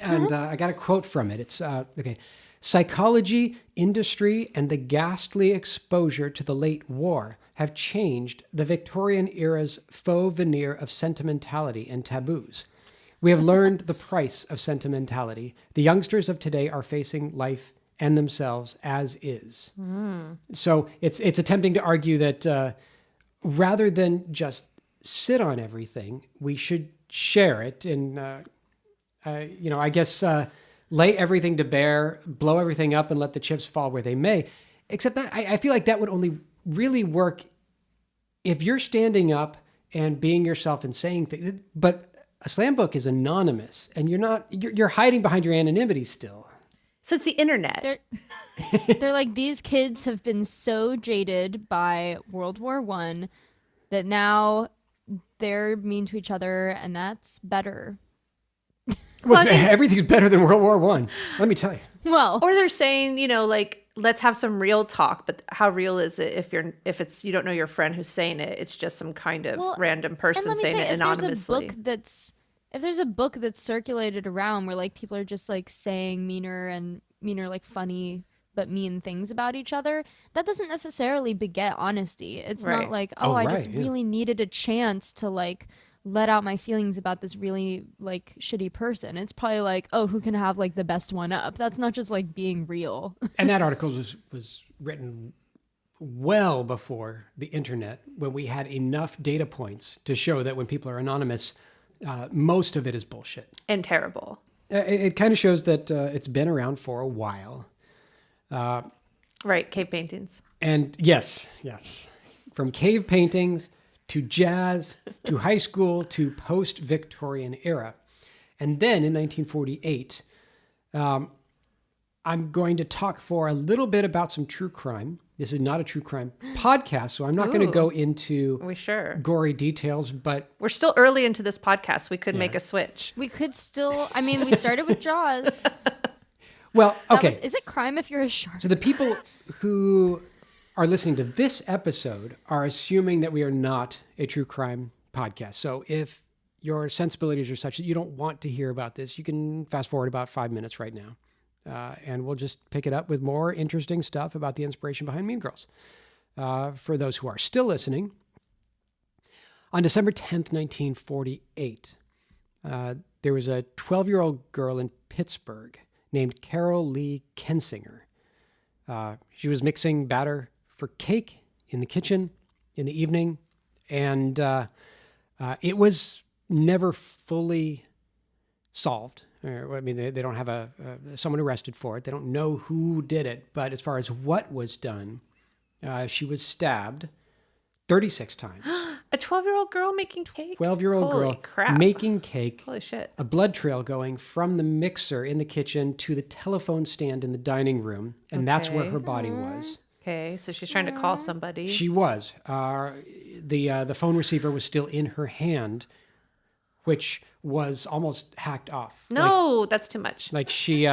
And I got a quote from it. It's okay. Psychology, industry, and the ghastly exposure to the late war have changed the Victorian era's faux veneer of sentimentality and taboos. We have learned the price of sentimentality. The youngsters of today are facing life and themselves as is. So it's attempting to argue that rather than just sit on everything, we should share it and, I guess, lay everything to bear, blow everything up and let the chips fall where they may. Except that I feel like that would only really work if you're standing up and being yourself and saying things. But a slam book is anonymous and you're hiding behind your anonymity still. So it's the internet. They're like, these kids have been so jaded by World War I that now they're mean to each other, and that's better. Well, everything's better than World War I. Let me tell you. Well, Or they're saying, let's have some real talk, but how real is it if it's you don't know your friend who's saying it? It's just some kind of random person saying it anonymously. If there's a book that's circulated around where like people are just like saying meaner like funny but mean things about each other, that doesn't necessarily beget honesty. It's Right. not like, Oh, I right, just yeah. really needed a chance to like let out my feelings about this really like shitty person. It's probably like, oh, who can have like the best one up? That's not just like being real. And that article was written well before the internet, when we had enough data points to show that when people are anonymous, most of it is bullshit. And terrible. It kind of shows that it's been around for a while. Right, cave paintings. And yes. From cave paintings to jazz to high school to post-Victorian era. And then in 1948, I'm going to talk for a little bit about some true crime. This is not a true crime podcast, so I'm not going to go into gory details, but... We're still early into this podcast. We could make a switch. We could still, we started with Jaws. Well, okay. Is it crime if you're a shark? So the people who are listening to this episode are assuming that we are not a true crime podcast. So if your sensibilities are such that you don't want to hear about this, you can fast forward about 5 minutes right now. And we'll just pick it up with more interesting stuff about the inspiration behind Mean Girls. For those who are still listening, on December 10th, 1948, there was a 12-year-old girl in Pittsburgh named Carol Lee Kensinger. She was mixing batter for cake in the kitchen in the evening, and it was never fully solved. They don't have someone arrested for it. They don't know who did it. But as far as what was done, she was stabbed 36 times. A 12-year-old girl making cake? 12-year-old girl crap. making cake. Holy shit. A blood trail going from the mixer in the kitchen to the telephone stand in the dining room. And that's where her body was. Okay, so she's trying to call somebody. She was. The phone receiver was still in her hand, which was almost hacked off. No, that's too much. Like she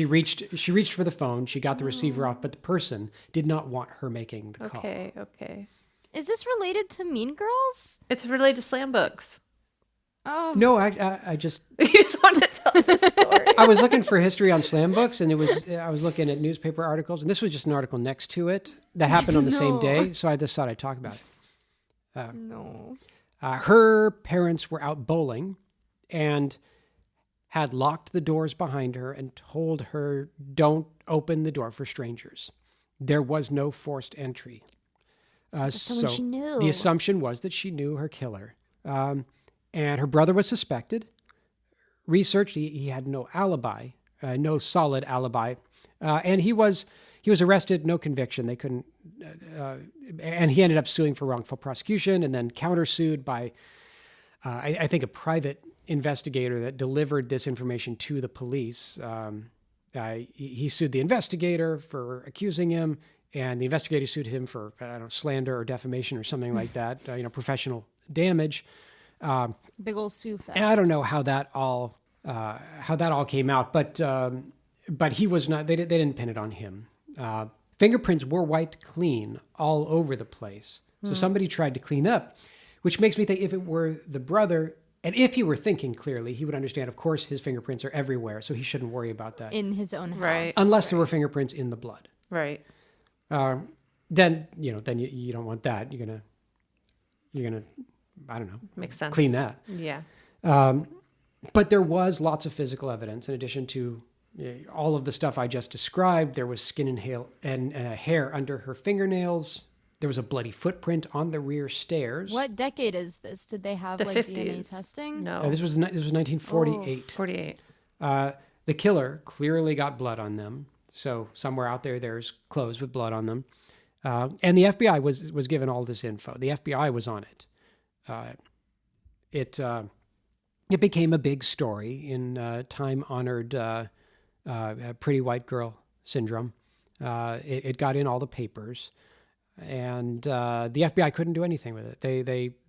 reached for the phone, she got the receiver off, but the person did not want her making the call. Okay. Is this related to Mean Girls? It's related to slam books. Oh. No, I just You just want to tell the story. I was looking for history on slam books, and I was looking at newspaper articles, and this was just an article next to it that happened on the same day, so I just thought I'd talk about it. No. Her parents were out bowling and had locked the doors behind her and told her, don't open the door for strangers. There was no forced entry. So she knew. The assumption was that she knew her killer. And her brother was suspected. Researched, he had no alibi, no solid alibi. And he was arrested, no conviction. They couldn't, and he ended up suing for wrongful prosecution and then countersued by, I think, a private investigator that delivered this information to the police. He sued the investigator for accusing him, and the investigator sued him for slander or defamation or something like that. Professional damage. Big ol' Sue Fest. And I don't know how that all came out, but he was not. They didn't pin it on him. Fingerprints were wiped clean all over the place. So somebody tried to clean up, which makes me think if it were the brother And if he were thinking clearly, he would understand, of course, his fingerprints are everywhere, so he shouldn't worry about that. In his own house. Right. Unless there were fingerprints in the blood. Right. Then you don't want that. You're gonna, I don't know, Makes sense. clean that. Yeah. But there was lots of physical evidence in addition to all of the stuff I just described. There was skin and hair under her fingernails. There was a bloody footprint on the rear stairs. What decade is this? Did they have The like 50s. DNA testing? No. This was 1948. 48. The killer clearly got blood on them. So somewhere out there's clothes with blood on them. And the FBI was given all this info. The FBI was on it. It became a big story in time-honored pretty white girl syndrome. It got in all the papers, and the FBI couldn't do anything with it.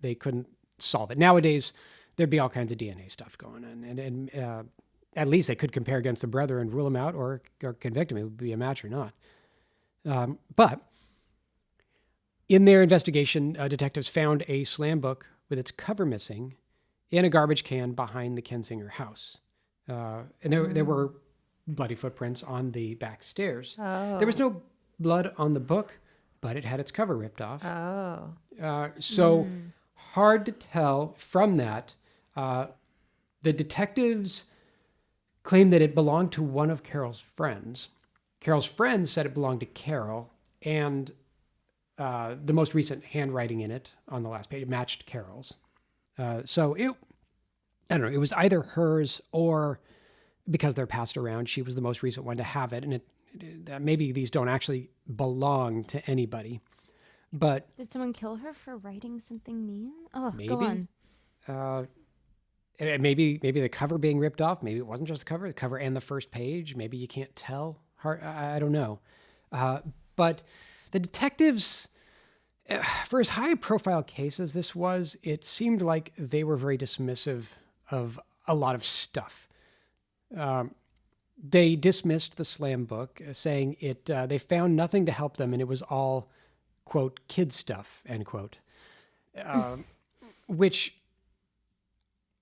They couldn't solve it. Nowadays, there'd be all kinds of DNA stuff going on, and at least they could compare against the brother and rule him out or convict him. It would be a match or not. But in their investigation, detectives found a slam book with its cover missing in a garbage can behind the Kensinger house. And there were bloody footprints on the back stairs. Oh. There was no blood on the book, but it had its cover ripped off. Oh. So hard to tell from that. The detectives claimed that it belonged to one of Carol's friends. Carol's friends said it belonged to Carol, and the most recent handwriting in it on the last page matched Carol's. So I don't know, it was either hers or because they're passed around, she was the most recent one to have it. And maybe these don't actually belong to anybody. But Did someone kill her for writing something mean? Oh, maybe, go on. and maybe the cover being ripped off. Maybe it wasn't just the cover and the first page. Maybe you can't tell. I don't know. But the detectives, for as high profile case as this was, it seemed like they were very dismissive of a lot of stuff. They dismissed the slam book, saying they found nothing to help them, and it was all, quote, kid stuff, end quote. Which,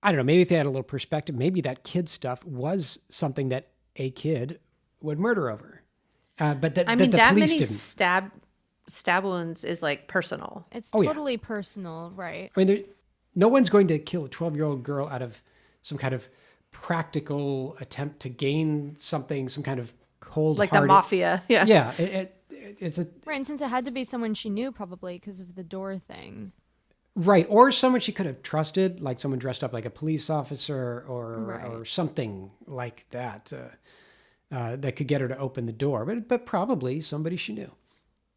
I don't know, maybe if they had a little perspective, maybe that kid stuff was something that a kid would murder over. But the that police many didn't. stab wounds is like personal. It's Oh, yeah. totally personal, right? I mean, no one's going to kill a 12-year-old girl out of some kind of practical attempt to gain something, some kind of cold Like the mafia. Yeah. Yeah, it's a Right, and since it had to be someone she knew probably because of the door thing. right, or someone she could have trusted, like someone dressed up like a police officer or Right. something like that, that could get her to open the door. But probably somebody she knew.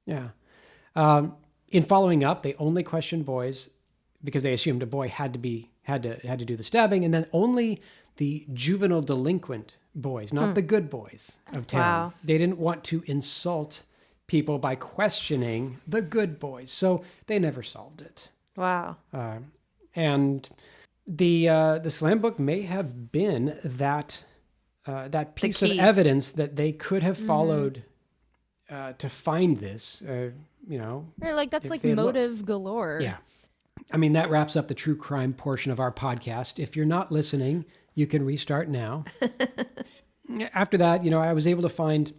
Yeah. In following up, they only questioned boys because they assumed a boy had to do the stabbing, and then only the juvenile delinquent boys, not the good boys of town. Wow. They didn't want to insult people by questioning the good boys, so they never solved it. Wow. And the slam book may have been that piece of key. evidence that they could have followed to find this. Right, like that's If like they had looked. motive galore. Yeah. I mean, that wraps up the true crime portion of our podcast. If you're not listening, you can restart now. After that, I was able to find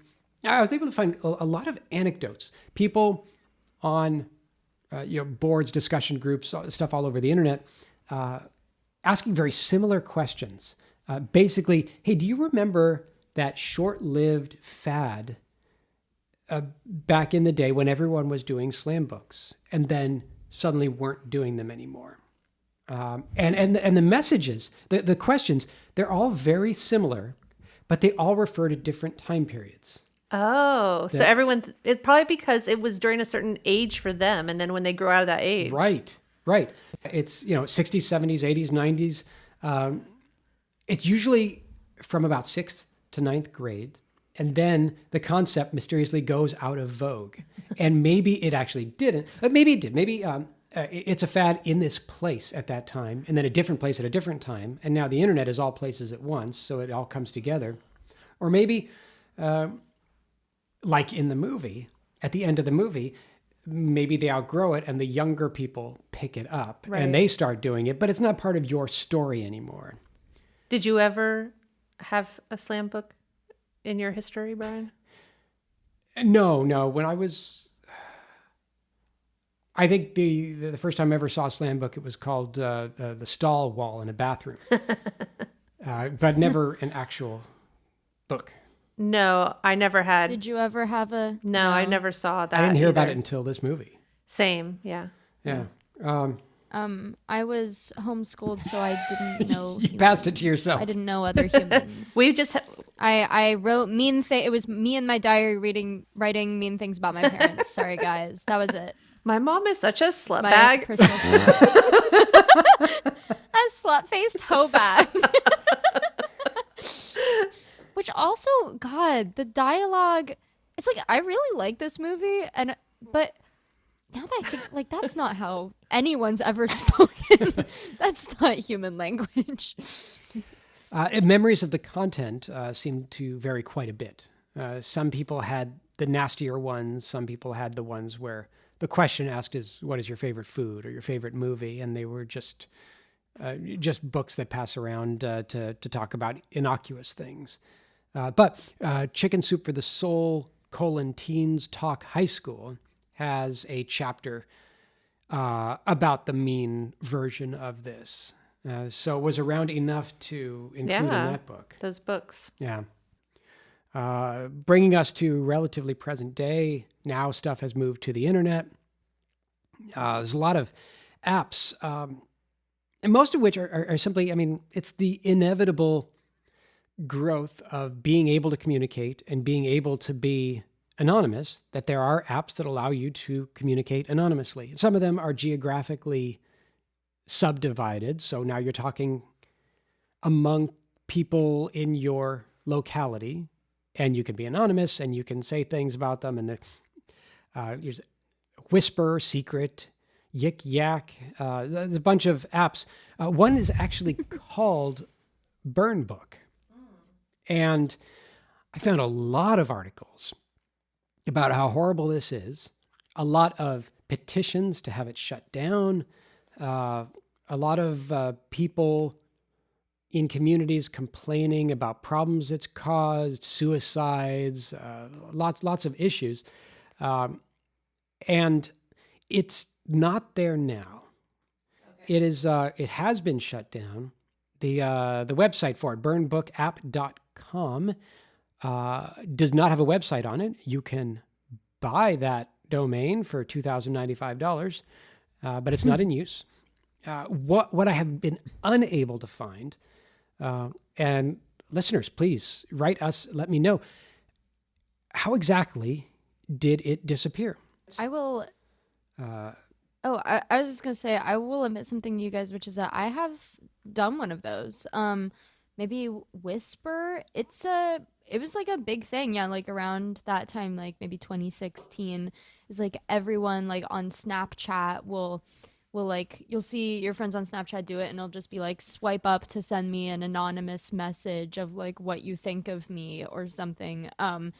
a lot of anecdotes. People on boards, discussion groups, stuff all over the internet, asking very similar questions. Basically, hey, do you remember that short-lived fad back in the day when everyone was doing slam books and then suddenly weren't doing them anymore? And the messages, the questions, they're all very similar, but they all refer to different time periods. Oh, so it's probably because it was during a certain age for them. And then when they grow out of that age. Right. It's, 60s, 70s, 80s, 90s. It's usually from about 6th to 9th grade. And then the concept mysteriously goes out of vogue. And maybe it actually didn't, but maybe it did. Maybe it's a fad in this place at that time, and then a different place at a different time. And now the internet is all places at once, so it all comes together. Or maybe, like in the movie, at the end of the movie, maybe they outgrow it and the younger people pick it up Right. and they start doing it, but it's not part of your story anymore. Did you ever have a slam book in your history, Brian? No. When I think the first time I ever saw a slam book, it was called the stall wall in a bathroom, but never an actual book. No, I never had. Did you ever have a? No, I never saw that. I didn't hear about either. it until this movie. Same, yeah. Yeah. I was homeschooled, so I didn't know. You passed it to humans. yourself. I didn't know other humans. We just I wrote mean thing. It was me in my diary writing mean things about my parents. Sorry, guys. That was it. my mom is such a slut My bag. personal- a slut-faced hoe bag. Which also, God, the dialogue. It's like I really like this movie, but now that I think, like, that's not how anyone's ever spoken. That's not human language. Memories of the content seem to vary quite a bit. Some people had the nastier ones. Some people had the ones where the question asked is, what is your favorite food or your favorite movie? And they were just books that pass around to talk about innocuous things. But Chicken Soup for the Soul, Teens Talk High School has a chapter about the mean version of this. So it was around enough to include in that book. Those books. Yeah. Bringing us to relatively present day. Now stuff has moved to the internet. There's a lot of apps, and most of which are simply, I mean, it's the inevitable growth of being able to communicate and being able to be anonymous, that there are apps that allow you to communicate anonymously. Some of them are geographically subdivided. So now you're talking among people in your locality, and you can be anonymous and you can say things about them. And there's Whisper, Secret, Yik Yak. There's a bunch of apps. One is actually called Burn Book. And I found a lot of articles about how horrible this is, a lot of petitions to have it shut down, a lot of people in communities complaining about problems it's caused, suicides, lots of issues. And it's not there now. Okay. It has been shut down. The website for it, burnbookapp.com, does not have a website on it. You can buy that domain for $2,095, but it's not in use. What I have been unable to find, and listeners, please write us, let me know, how exactly did it disappear? I will. I was just gonna say I will admit something to you guys, which is that I have done one of those. Maybe Whisper. It was like a big thing, yeah. Like around that time, like maybe 2016, is like everyone like on Snapchat will like, you'll see your friends on Snapchat do it, and it'll just be like swipe up to send me an anonymous message of like what you think of me or something. And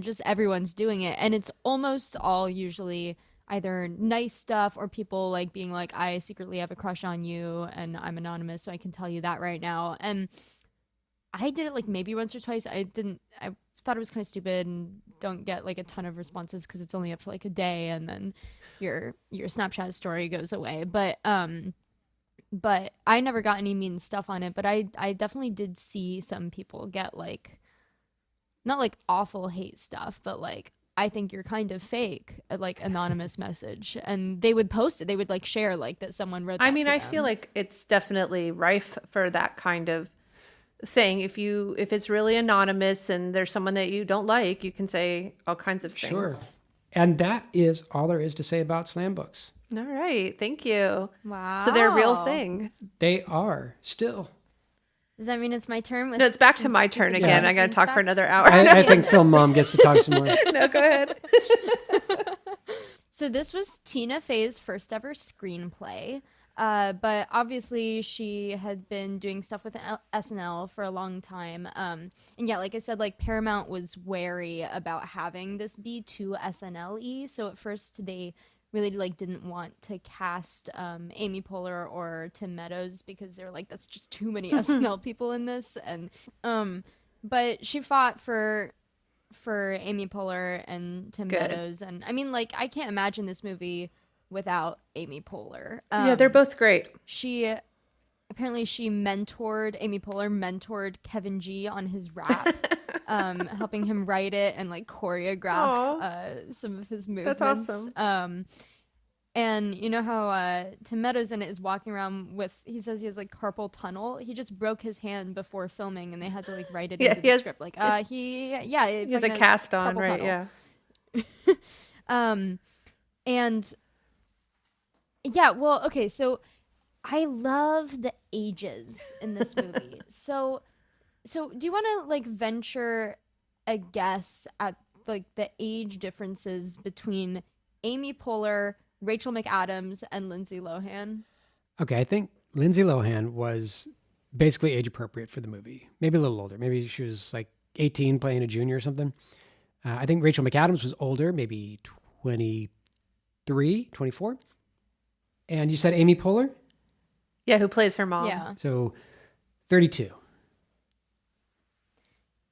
just everyone's doing it, and it's almost all usually either nice stuff or people like being like, I secretly have a crush on you and I'm anonymous, so I can tell you that right now. And I did it like maybe once or twice. I thought it was kind of stupid and don't get like a ton of responses because it's only up for like a day and then your Snapchat story goes away. But I never got any mean stuff on it, but I definitely did see some people get like, not like awful hate stuff, but like, I think you're kind of fake, like anonymous message. And they would post it. They would like share like that someone wrote that I mean, to I them. feel like it's definitely rife for that kind of thing. If it's really anonymous and there's someone that you don't like, you can say all kinds of things. Sure. And that is all there is to say about slam books. All right. Thank you. Wow. So they're a real thing. They are still. Does that mean it's my turn? No, it's back to some my turn stupid again. guesses I got to and talk for facts? another hour. I think Film Mom gets to talk some more. No, go ahead. So this was Tina Fey's first ever screenplay. But obviously she had been doing stuff with SNL for a long time. And yeah, like I said, like Paramount was wary about having this be too SNL-y. So at first they really like didn't want to cast Amy Poehler or Tim Meadows because they were like, that's just too many SNL people in this. And but she fought for Amy Poehler and Tim Meadows. And I mean, like, I can't imagine this movie without Amy Poehler. Yeah, they're both great. Amy Poehler mentored Kevin G on his rap, helping him write it and like choreograph some of his movements. That's awesome. And you know how Tim Meadows in it is walking around with, he says he has like carpal tunnel. He just broke his hand before filming, and they had to like write it into the script. Like he has a cast on, right? Tunnel. Yeah. And yeah, well, okay, so I love the ages in this movie. so do you want to like venture a guess at like the age differences between Amy Poehler, Rachel McAdams, and Lindsay Lohan? Okay, I think Lindsay Lohan was basically age appropriate for the movie. Maybe a little older. Maybe she was like 18 playing a junior or something. I think Rachel McAdams was older, maybe 23, 24. And you said Amy Poehler? Yeah, who plays her mom. Yeah. So 32.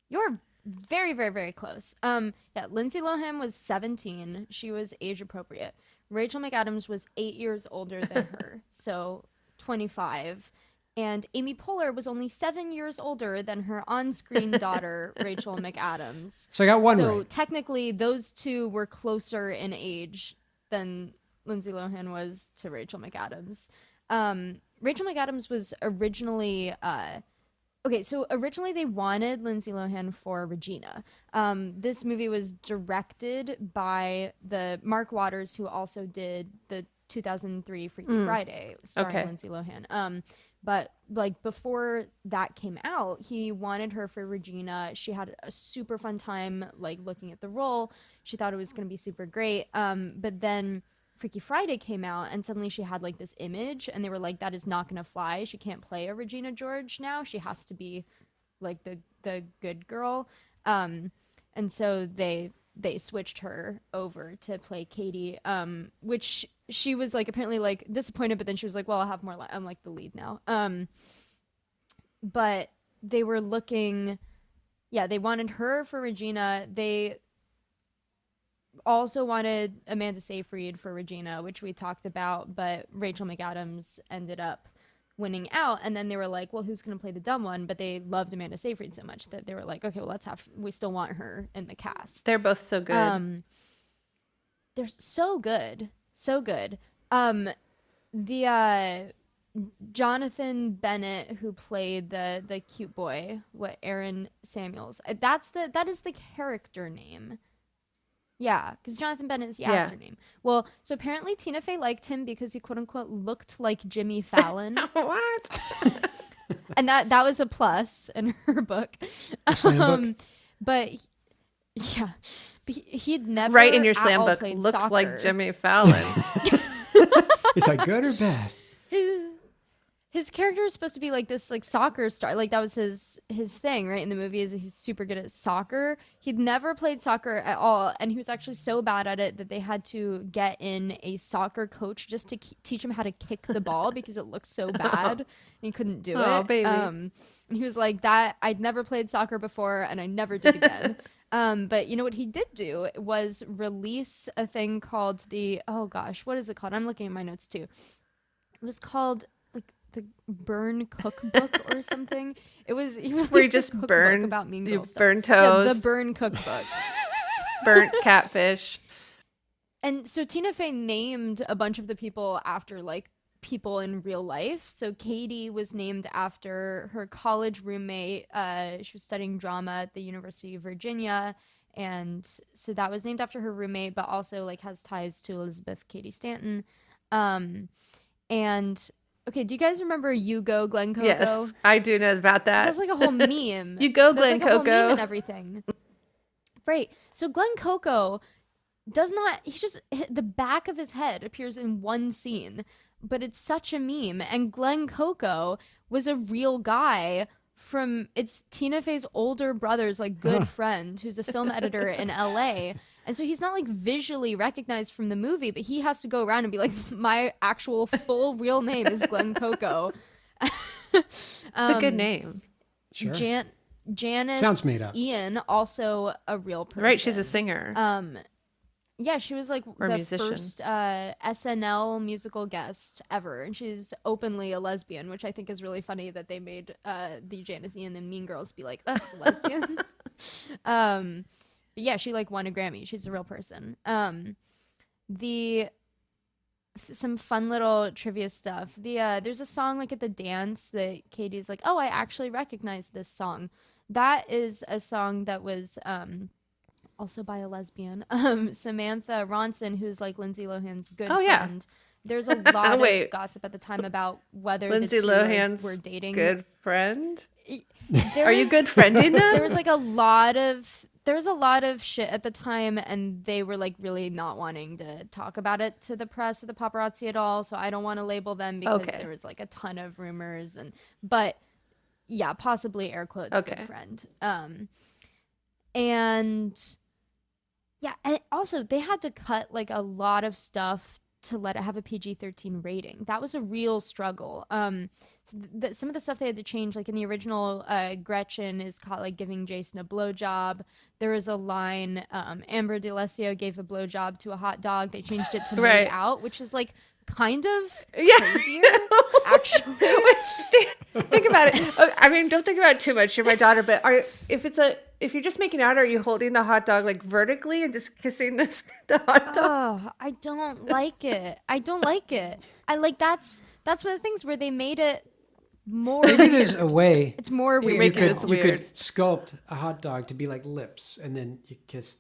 You're very, very, very close. Yeah, Lindsay Lohan was 17. She was age appropriate. Rachel McAdams was 8 years older than her, so 25. And Amy Poehler was only 7 years older than her on-screen daughter, Rachel McAdams. So I got one So right. technically, those two were closer in age than Lindsay Lohan was to Rachel McAdams. Rachel McAdams was originally... originally they wanted Lindsay Lohan for Regina. This movie was directed by the Mark Waters, who also did the 2003 Freaky Friday, starring Lindsay Lohan. But like before that came out, he wanted her for Regina. She had a super fun time like looking at the role. She thought it was going to be super great. But then Freaky Friday came out, and suddenly she had like this image, and they were like, that is not going to fly. She can't play a Regina George now. She has to be like the good girl. And so they switched her over to play Katie, which she was like apparently like disappointed, but then she was like, well, I'll have more I'm like the lead now. But they were looking, they wanted her for Regina. They also wanted Amanda Seyfried for Regina, which we talked about, but Rachel McAdams ended up winning out. And then they were like, well, who's going to play the dumb one? But they loved Amanda Seyfried so much that they were like, okay, well, we still want her in the cast. They're both so good. They're so good. So good. The Jonathan Bennett, who played the cute boy, Aaron Samuels, that is the character name. Yeah, because Jonathan Bennett is the actor name. Well, so apparently Tina Fey liked him because he quote unquote looked like Jimmy Fallon. What? And that was a plus in her book. But yeah, he'd never Right in your slam book, looks soccer. like Jimmy Fallon. Is that good or bad? His character is supposed to be like this like soccer star. Like that was his thing, right? In the movie is he's super good at soccer. He'd never played soccer at all, and he was actually so bad at it that they had to get in a soccer coach just to teach him how to kick the ball because it looked so bad and he couldn't do it. Oh, baby. And he was like, that I'd never played soccer before and I never did again. But you know what he did do was release a thing called what is it called? I'm looking at my notes too. It was called the Burn Cookbook or something. It was Where you just burn about Mean Girls stuff. burn toast. Yeah, the Burn Cookbook. Burnt catfish. And so Tina Fey named a bunch of the people after like people in real life. So Katie was named after her college roommate. She was studying drama at the University of Virginia, and so that was named after her roommate, but also like has ties to Elizabeth Cady Stanton. And okay, do you guys remember You Go Glen Coco? Yes, I do know about that. That's like a whole meme. You go Glen There's, like, a whole Coco. meme and everything. Right. So Glen Coco the back of his head appears in one scene. but it's such a meme. And Glenn Coco was a real guy it's Tina Fey's older brother's like good friend who's a film editor in LA. And so he's not like visually recognized from the movie, but he has to go around and be like, my actual full real name is Glenn Coco. It's a good name. Sure. Janice Sounds made up. Ian, also a real person. Right, she's a singer. Yeah, she was like Or the musician. first SNL musical guest ever, and she's openly a lesbian, which I think is really funny that they made the Janice Ian and Mean Girls be like, ugh, lesbians. But yeah, she like won a Grammy. She's a real person. Some fun little trivia stuff. There's a song like at the dance that Katie's like, oh, I actually recognize this song. That is a song that was also by a lesbian, Samantha Ronson, who's like Lindsay Lohan's good friend. There's a lot of gossip at the time about whether Lindsay the two Lohan's were dating. good friend? There Are you good friending them? There was a lot of shit at the time, and they were like really not wanting to talk about it to the press or the paparazzi at all. So I don't want to label them because there was like a ton of rumors, but yeah, possibly air quotes good friend. And yeah, and also they had to cut like a lot of stuff to let it have a PG-13 rating. That was a real struggle. Some of the stuff they had to change, like in the original, Gretchen is caught like giving Jason a blowjob. There was a line, Amber DeLessio gave a blowjob to a hot dog. They changed it to made out, which is like kind of crazier, actually. Think about it. I mean, don't think about it too much. You're my daughter, but if you're just making out, are you holding the hot dog like vertically and just kissing the hot dog? Oh, I don't like it. I like that's one of the things where they made it more. Maybe there's a way. It's more weird. making this You weird. could sculpt a hot dog to be like lips, and then you kiss.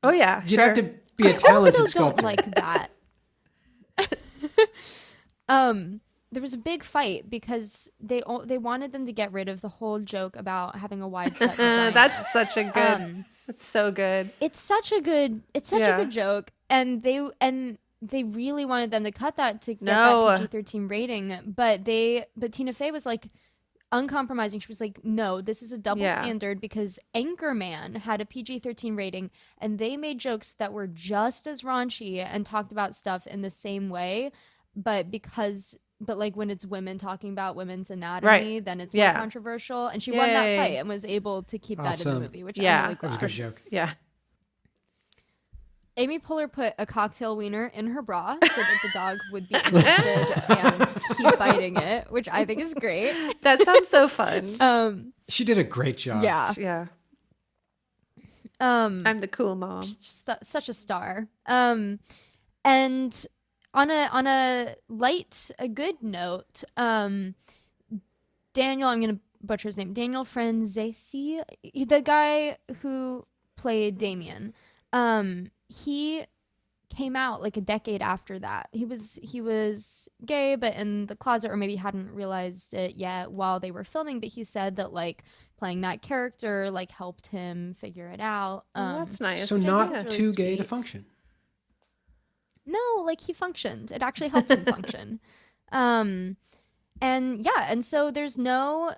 Oh yeah, You'd sure. have to be a talented also sculptor. don't like that. There was a big fight because they wanted them to get rid of the whole joke about having a wide set vagina. That's such a good. That's so good. It's such a good joke, and they really wanted them to cut that to get that PG-13 rating, but Tina Fey was like uncompromising. She was like, no, this is a double standard because Anchorman had a PG-13 rating, and they made jokes that were just as raunchy and talked about stuff in the same way, but like when it's women talking about women's anatomy, then it's more controversial. And she won that fight and was able to keep that in the movie, which I'm really glad. That was a good joke. Yeah. Amy Poehler put a cocktail wiener in her bra so that the dog would be interested and keep biting it, which I think is great. That sounds so fun. She did a great job. Yeah. Yeah. I'm the cool mom. Such a star. And on a good note, Daniel, I'm gonna butcher his name, Daniel Franzese, the guy who played Damien, he came out like a decade after that. He was gay, but in the closet, or maybe hadn't realized it yet while they were filming. But he said that like playing that character like helped him figure it out. That's nice. So I not think that's too really gay to sweet. function. No, like he functioned. It actually helped him function. And so there's no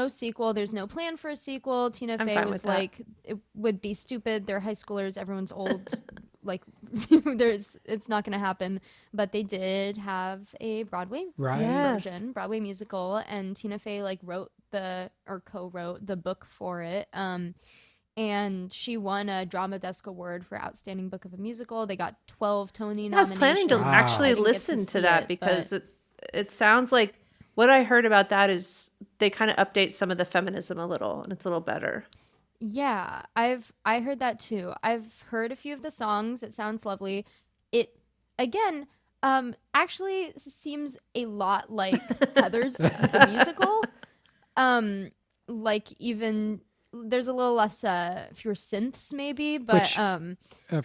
sequel. There's no plan for a sequel. Tina I'm Fey fine was with that. like, it would be stupid. They're high schoolers. Everyone's old. Like, it's not going to happen. But they did have a Broadway version, Broadway musical, and Tina Fey like co-wrote the book for it. And she won a Drama Desk Award for Outstanding Book of a Musical. They got 12 Tony nominations. I was planning to actually I didn't get listen to see that it, because but- it sounds like what I heard about that is they kind of update some of the feminism a little, and it's a little better. Yeah, I heard that too. I've heard a few of the songs. It sounds lovely. It again, actually seems a lot like Heather's the musical. Like even there's a little less fewer synths maybe, but Which,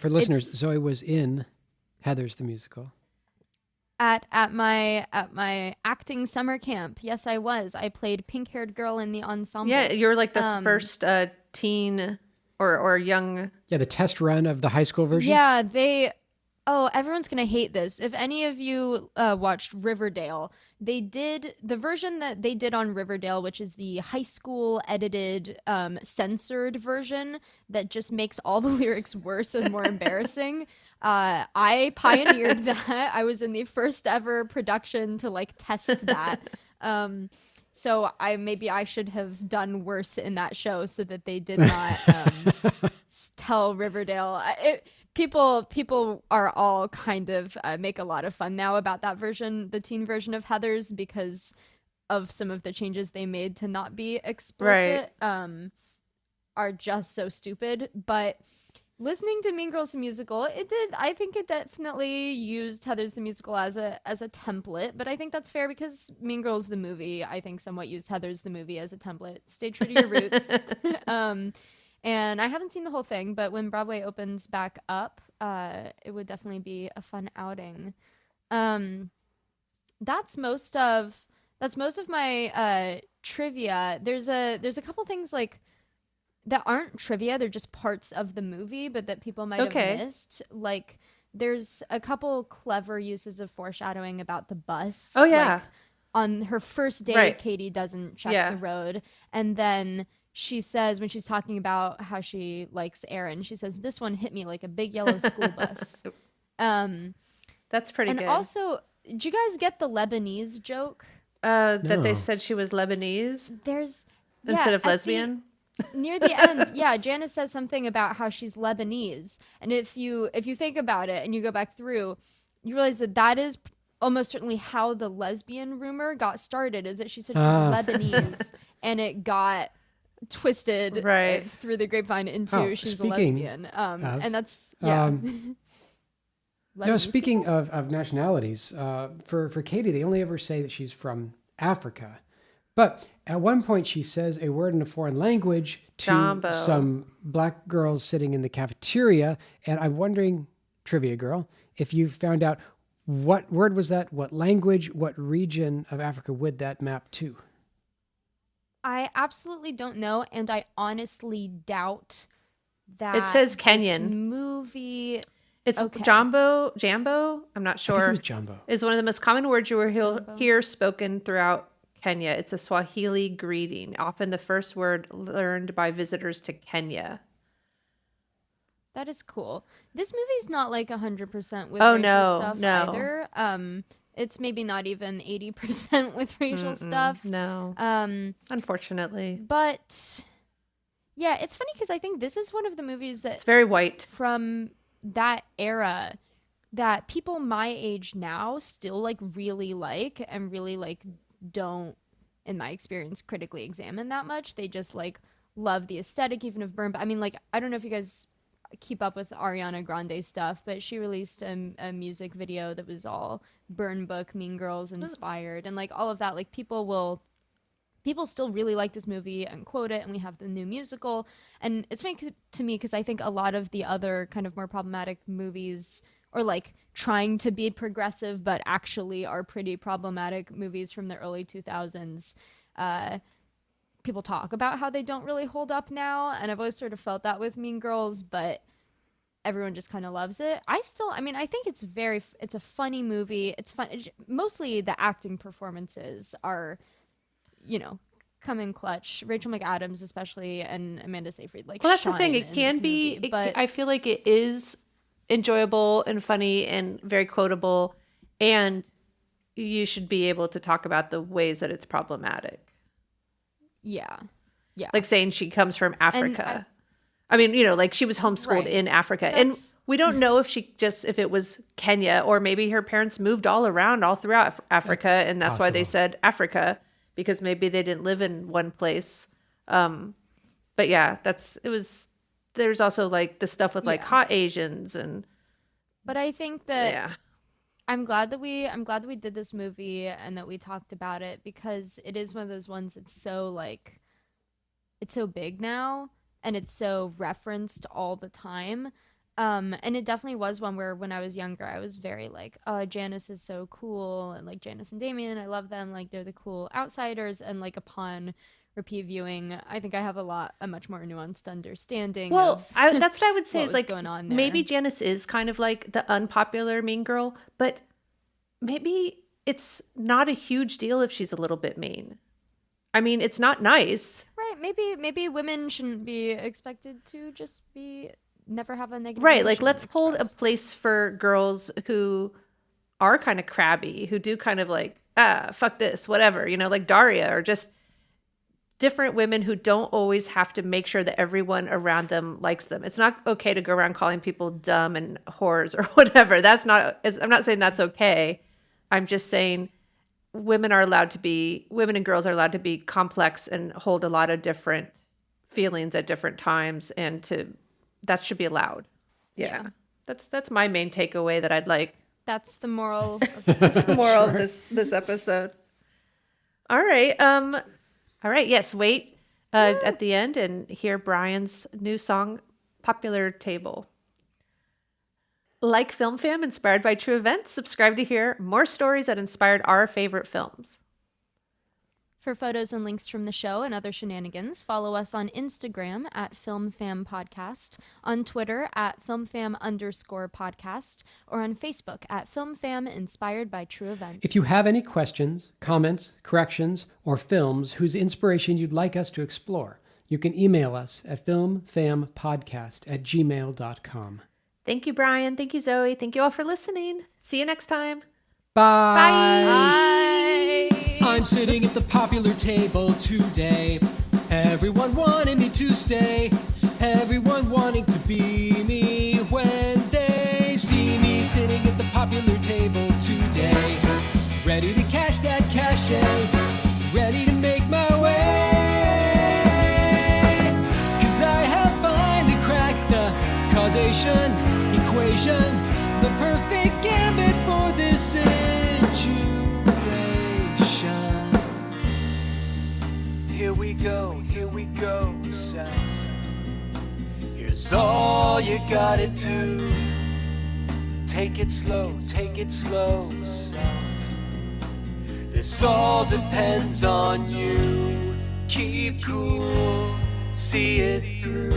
for listeners, it's- Zoe was in Heather's the musical. at my acting summer camp. Yes, I was. I played pink-haired girl in the ensemble. Yeah, you're like the first teen or young. Yeah, the test run of the high school version. Yeah, they Oh, everyone's gonna hate this. If any of you watched Riverdale, they did the version that they did on Riverdale, which is the high school edited, censored version that just makes all the lyrics worse and more embarrassing. I pioneered that. I was in the first ever production to like test that. Um, so I should have done worse in that show so that they did not tell Riverdale. People are all kind of make a lot of fun now about that version, the teen version of Heather's, because of some of the changes they made to not be explicit. Are just so stupid. But listening to Mean Girls the musical, I think it definitely used Heather's the musical as a template, but I think that's fair because Mean Girls the movie, I think, somewhat used Heather's the movie as a template. Stay true to your roots. And I haven't seen the whole thing, but when Broadway opens back up, it would definitely be a fun outing. That's most of my trivia. There's a couple things like that aren't trivia, they're just parts of the movie, but that people might have missed. Like, there's a couple clever uses of foreshadowing about the bus. Oh, yeah. Like, on her first date, Katie doesn't check the road. And then she says, when she's talking about how she likes Aaron, she says, "This one hit me like a big yellow school bus." That's pretty good. And also, did you guys get the Lebanese joke? That they No. said she was Lebanese There's instead of at the- lesbian. near the end, Janice says something about how she's Lebanese, and if you think about it and you go back through, you realize that is almost certainly how the lesbian rumor got started. Is that she said she was Lebanese, and it got twisted through the grapevine into she's a lesbian. And that's No, speaking of nationalities, for Katie, they only ever say that she's from Africa. But at one point, she says a word in a foreign language to Jumbo. some black girls sitting in the cafeteria. And I'm wondering, trivia girl, if you found out what word was that, what language, what region of Africa would that map to? I absolutely don't know, and I honestly doubt that. It says this Kenyan. movie. It's Okay. Jambo, I'm not I think it sure, was jumbo. is one of the most common words you will hear spoken throughout Kenya. It's a Swahili greeting, often the first word learned by visitors to Kenya. That is cool. This movie's not like 100% with Oh, racial no, stuff no. either. It's maybe not even 80% with racial stuff. No, unfortunately. But yeah, it's funny because I think this is one of the movies that It's very white. from that era that people my age now still like really like and really like don't, in my experience, critically examine that much. They just like love the aesthetic even of Burn. I mean, like, I don't know if you guys keep up with Ariana Grande stuff, but she released a music video that was all Burn Book, Mean Girls inspired, and like all of that. Like, people still really like this movie and quote it, and we have the new musical. And it's funny to me because I think a lot of the other kind of more problematic movies, or like trying to be progressive but actually are pretty problematic movies from the early 2000s, people talk about how they don't really hold up now, and I've always sort of felt that with Mean Girls, but everyone just kind of loves it. I think it's a funny movie. It's fun. Mostly the acting performances are, come in clutch. Rachel McAdams especially, and Amanda Seyfried, like, Well, that's the thing. shine It in can this be, movie, but I feel like it is enjoyable and funny and very quotable, and you should be able to talk about the ways that it's problematic. yeah. Like saying she comes from Africa. I mean, like she was homeschooled Right. in Africa. That's- And we don't know if it was Kenya, or maybe her parents moved all throughout Africa. And that's why they possible. said Africa, because maybe they didn't live in one place. But yeah, there's also like the stuff with like hot Asians and But I think that yeah. I'm glad that we did this movie and that we talked about it, because it is one of those ones that's so like, it's so big now and it's so referenced all the time. And it definitely was one where when I was younger, I was very like, oh, Janice is so cool, and like Janice and Damien, I love them, like they're the cool outsiders. And like upon repeat viewing, I think I have a much more nuanced understanding Well, of that's what I would say what is was like going on there. maybe Janice is kind of like the unpopular mean girl, but maybe it's not a huge deal if she's a little bit mean. I mean, it's not nice. Right. Maybe women shouldn't be expected to just never have a negative Right. Like, emotion let's hold a expressed. place for girls who are kind of crabby, who do kind of like, fuck this, whatever, like Daria, or just different women who don't always have to make sure that everyone around them likes them. It's not okay to go around calling people dumb and whores or whatever. I'm not saying that's okay. I'm just saying women and girls are allowed to be complex and hold a lot of different feelings at different times, and that should be allowed. Yeah. That's my main takeaway that I'd like. That's the moral of this. That's the moral of this episode. All right. Yes, wait at the end and hear Brian's new song, Popular Table. Like Film Fam, inspired by true events, subscribe to hear more stories that inspired our favorite films. For photos and links from the show and other shenanigans, follow us on Instagram at FilmFamPodcast, on Twitter at FilmFam_podcast, or on Facebook at FilmFam Inspired by True Events. If you have any questions, comments, corrections, or films whose inspiration you'd like us to explore, you can email us at filmfampodcast@gmail.com. Thank you, Brian. Thank you, Zoe. Thank you all for listening. See you next time. Bye. Bye. I'm sitting at the popular table today. Everyone wanted me to stay. Everyone wanting to be me when they see me sitting at the popular table today. Ready to cash that cachet. Ready to make my way. 'Cause I have finally cracked the causation equation. The perfect gambit for this situation. Here we go, South. Here's all you gotta do. Take it slow, South. This all depends on you. Keep cool, see it through.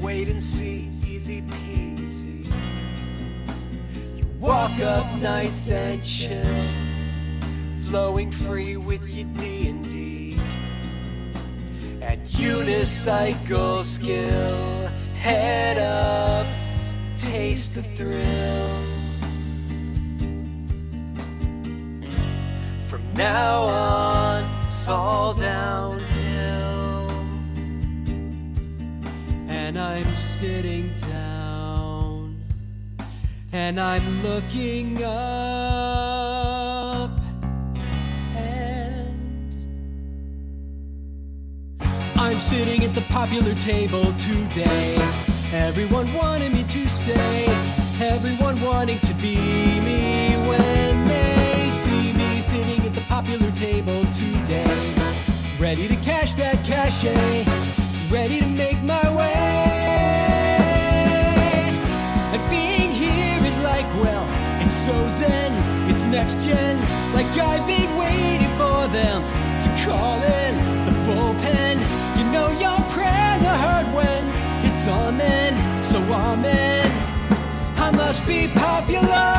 Wait and see, easy peasy. You walk up nice and chill, flowing free with your D&D and unicycle skill. Head up, taste the thrill. From now on, it's all downhill. And I'm sitting down, and I'm looking up, and I'm sitting at the popular table today. Everyone wanted me to stay. Everyone wanting to be me when they see me sitting at the popular table today. Ready to cash that cachet. Ready to make my way. And being here is like, well, it's so zen, it's next gen. Like I've been waiting for them to call in the bullpen. You know your prayers are heard when it's on then, so amen. I must be popular.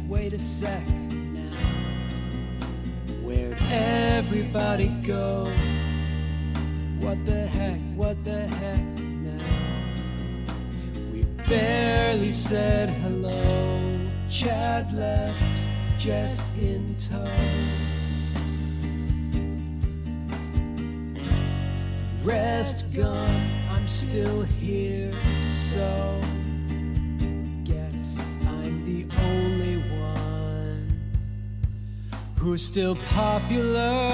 Wait a sec now. Where'd everybody go? What the heck now? We've barely said hello. Chad left, Jess in tow. Rest gone, I'm still here, so only one who's still popular,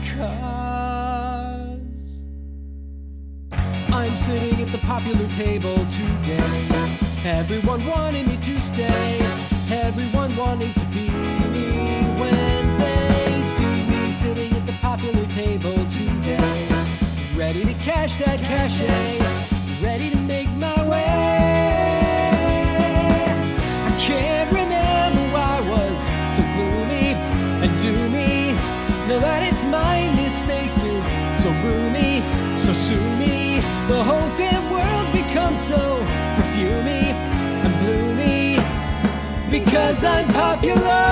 'cause I'm sitting at the popular table today. Everyone wanting me to stay. Everyone wanting to be me when they see me sitting at the popular table today. Ready to cash that cachet. Ready to make my way. I can't remember why I was so gloomy and doomy. Now that it's mine, this space is so roomy, so sue me. The whole damn world becomes so perfumey and bloomy because I'm popular.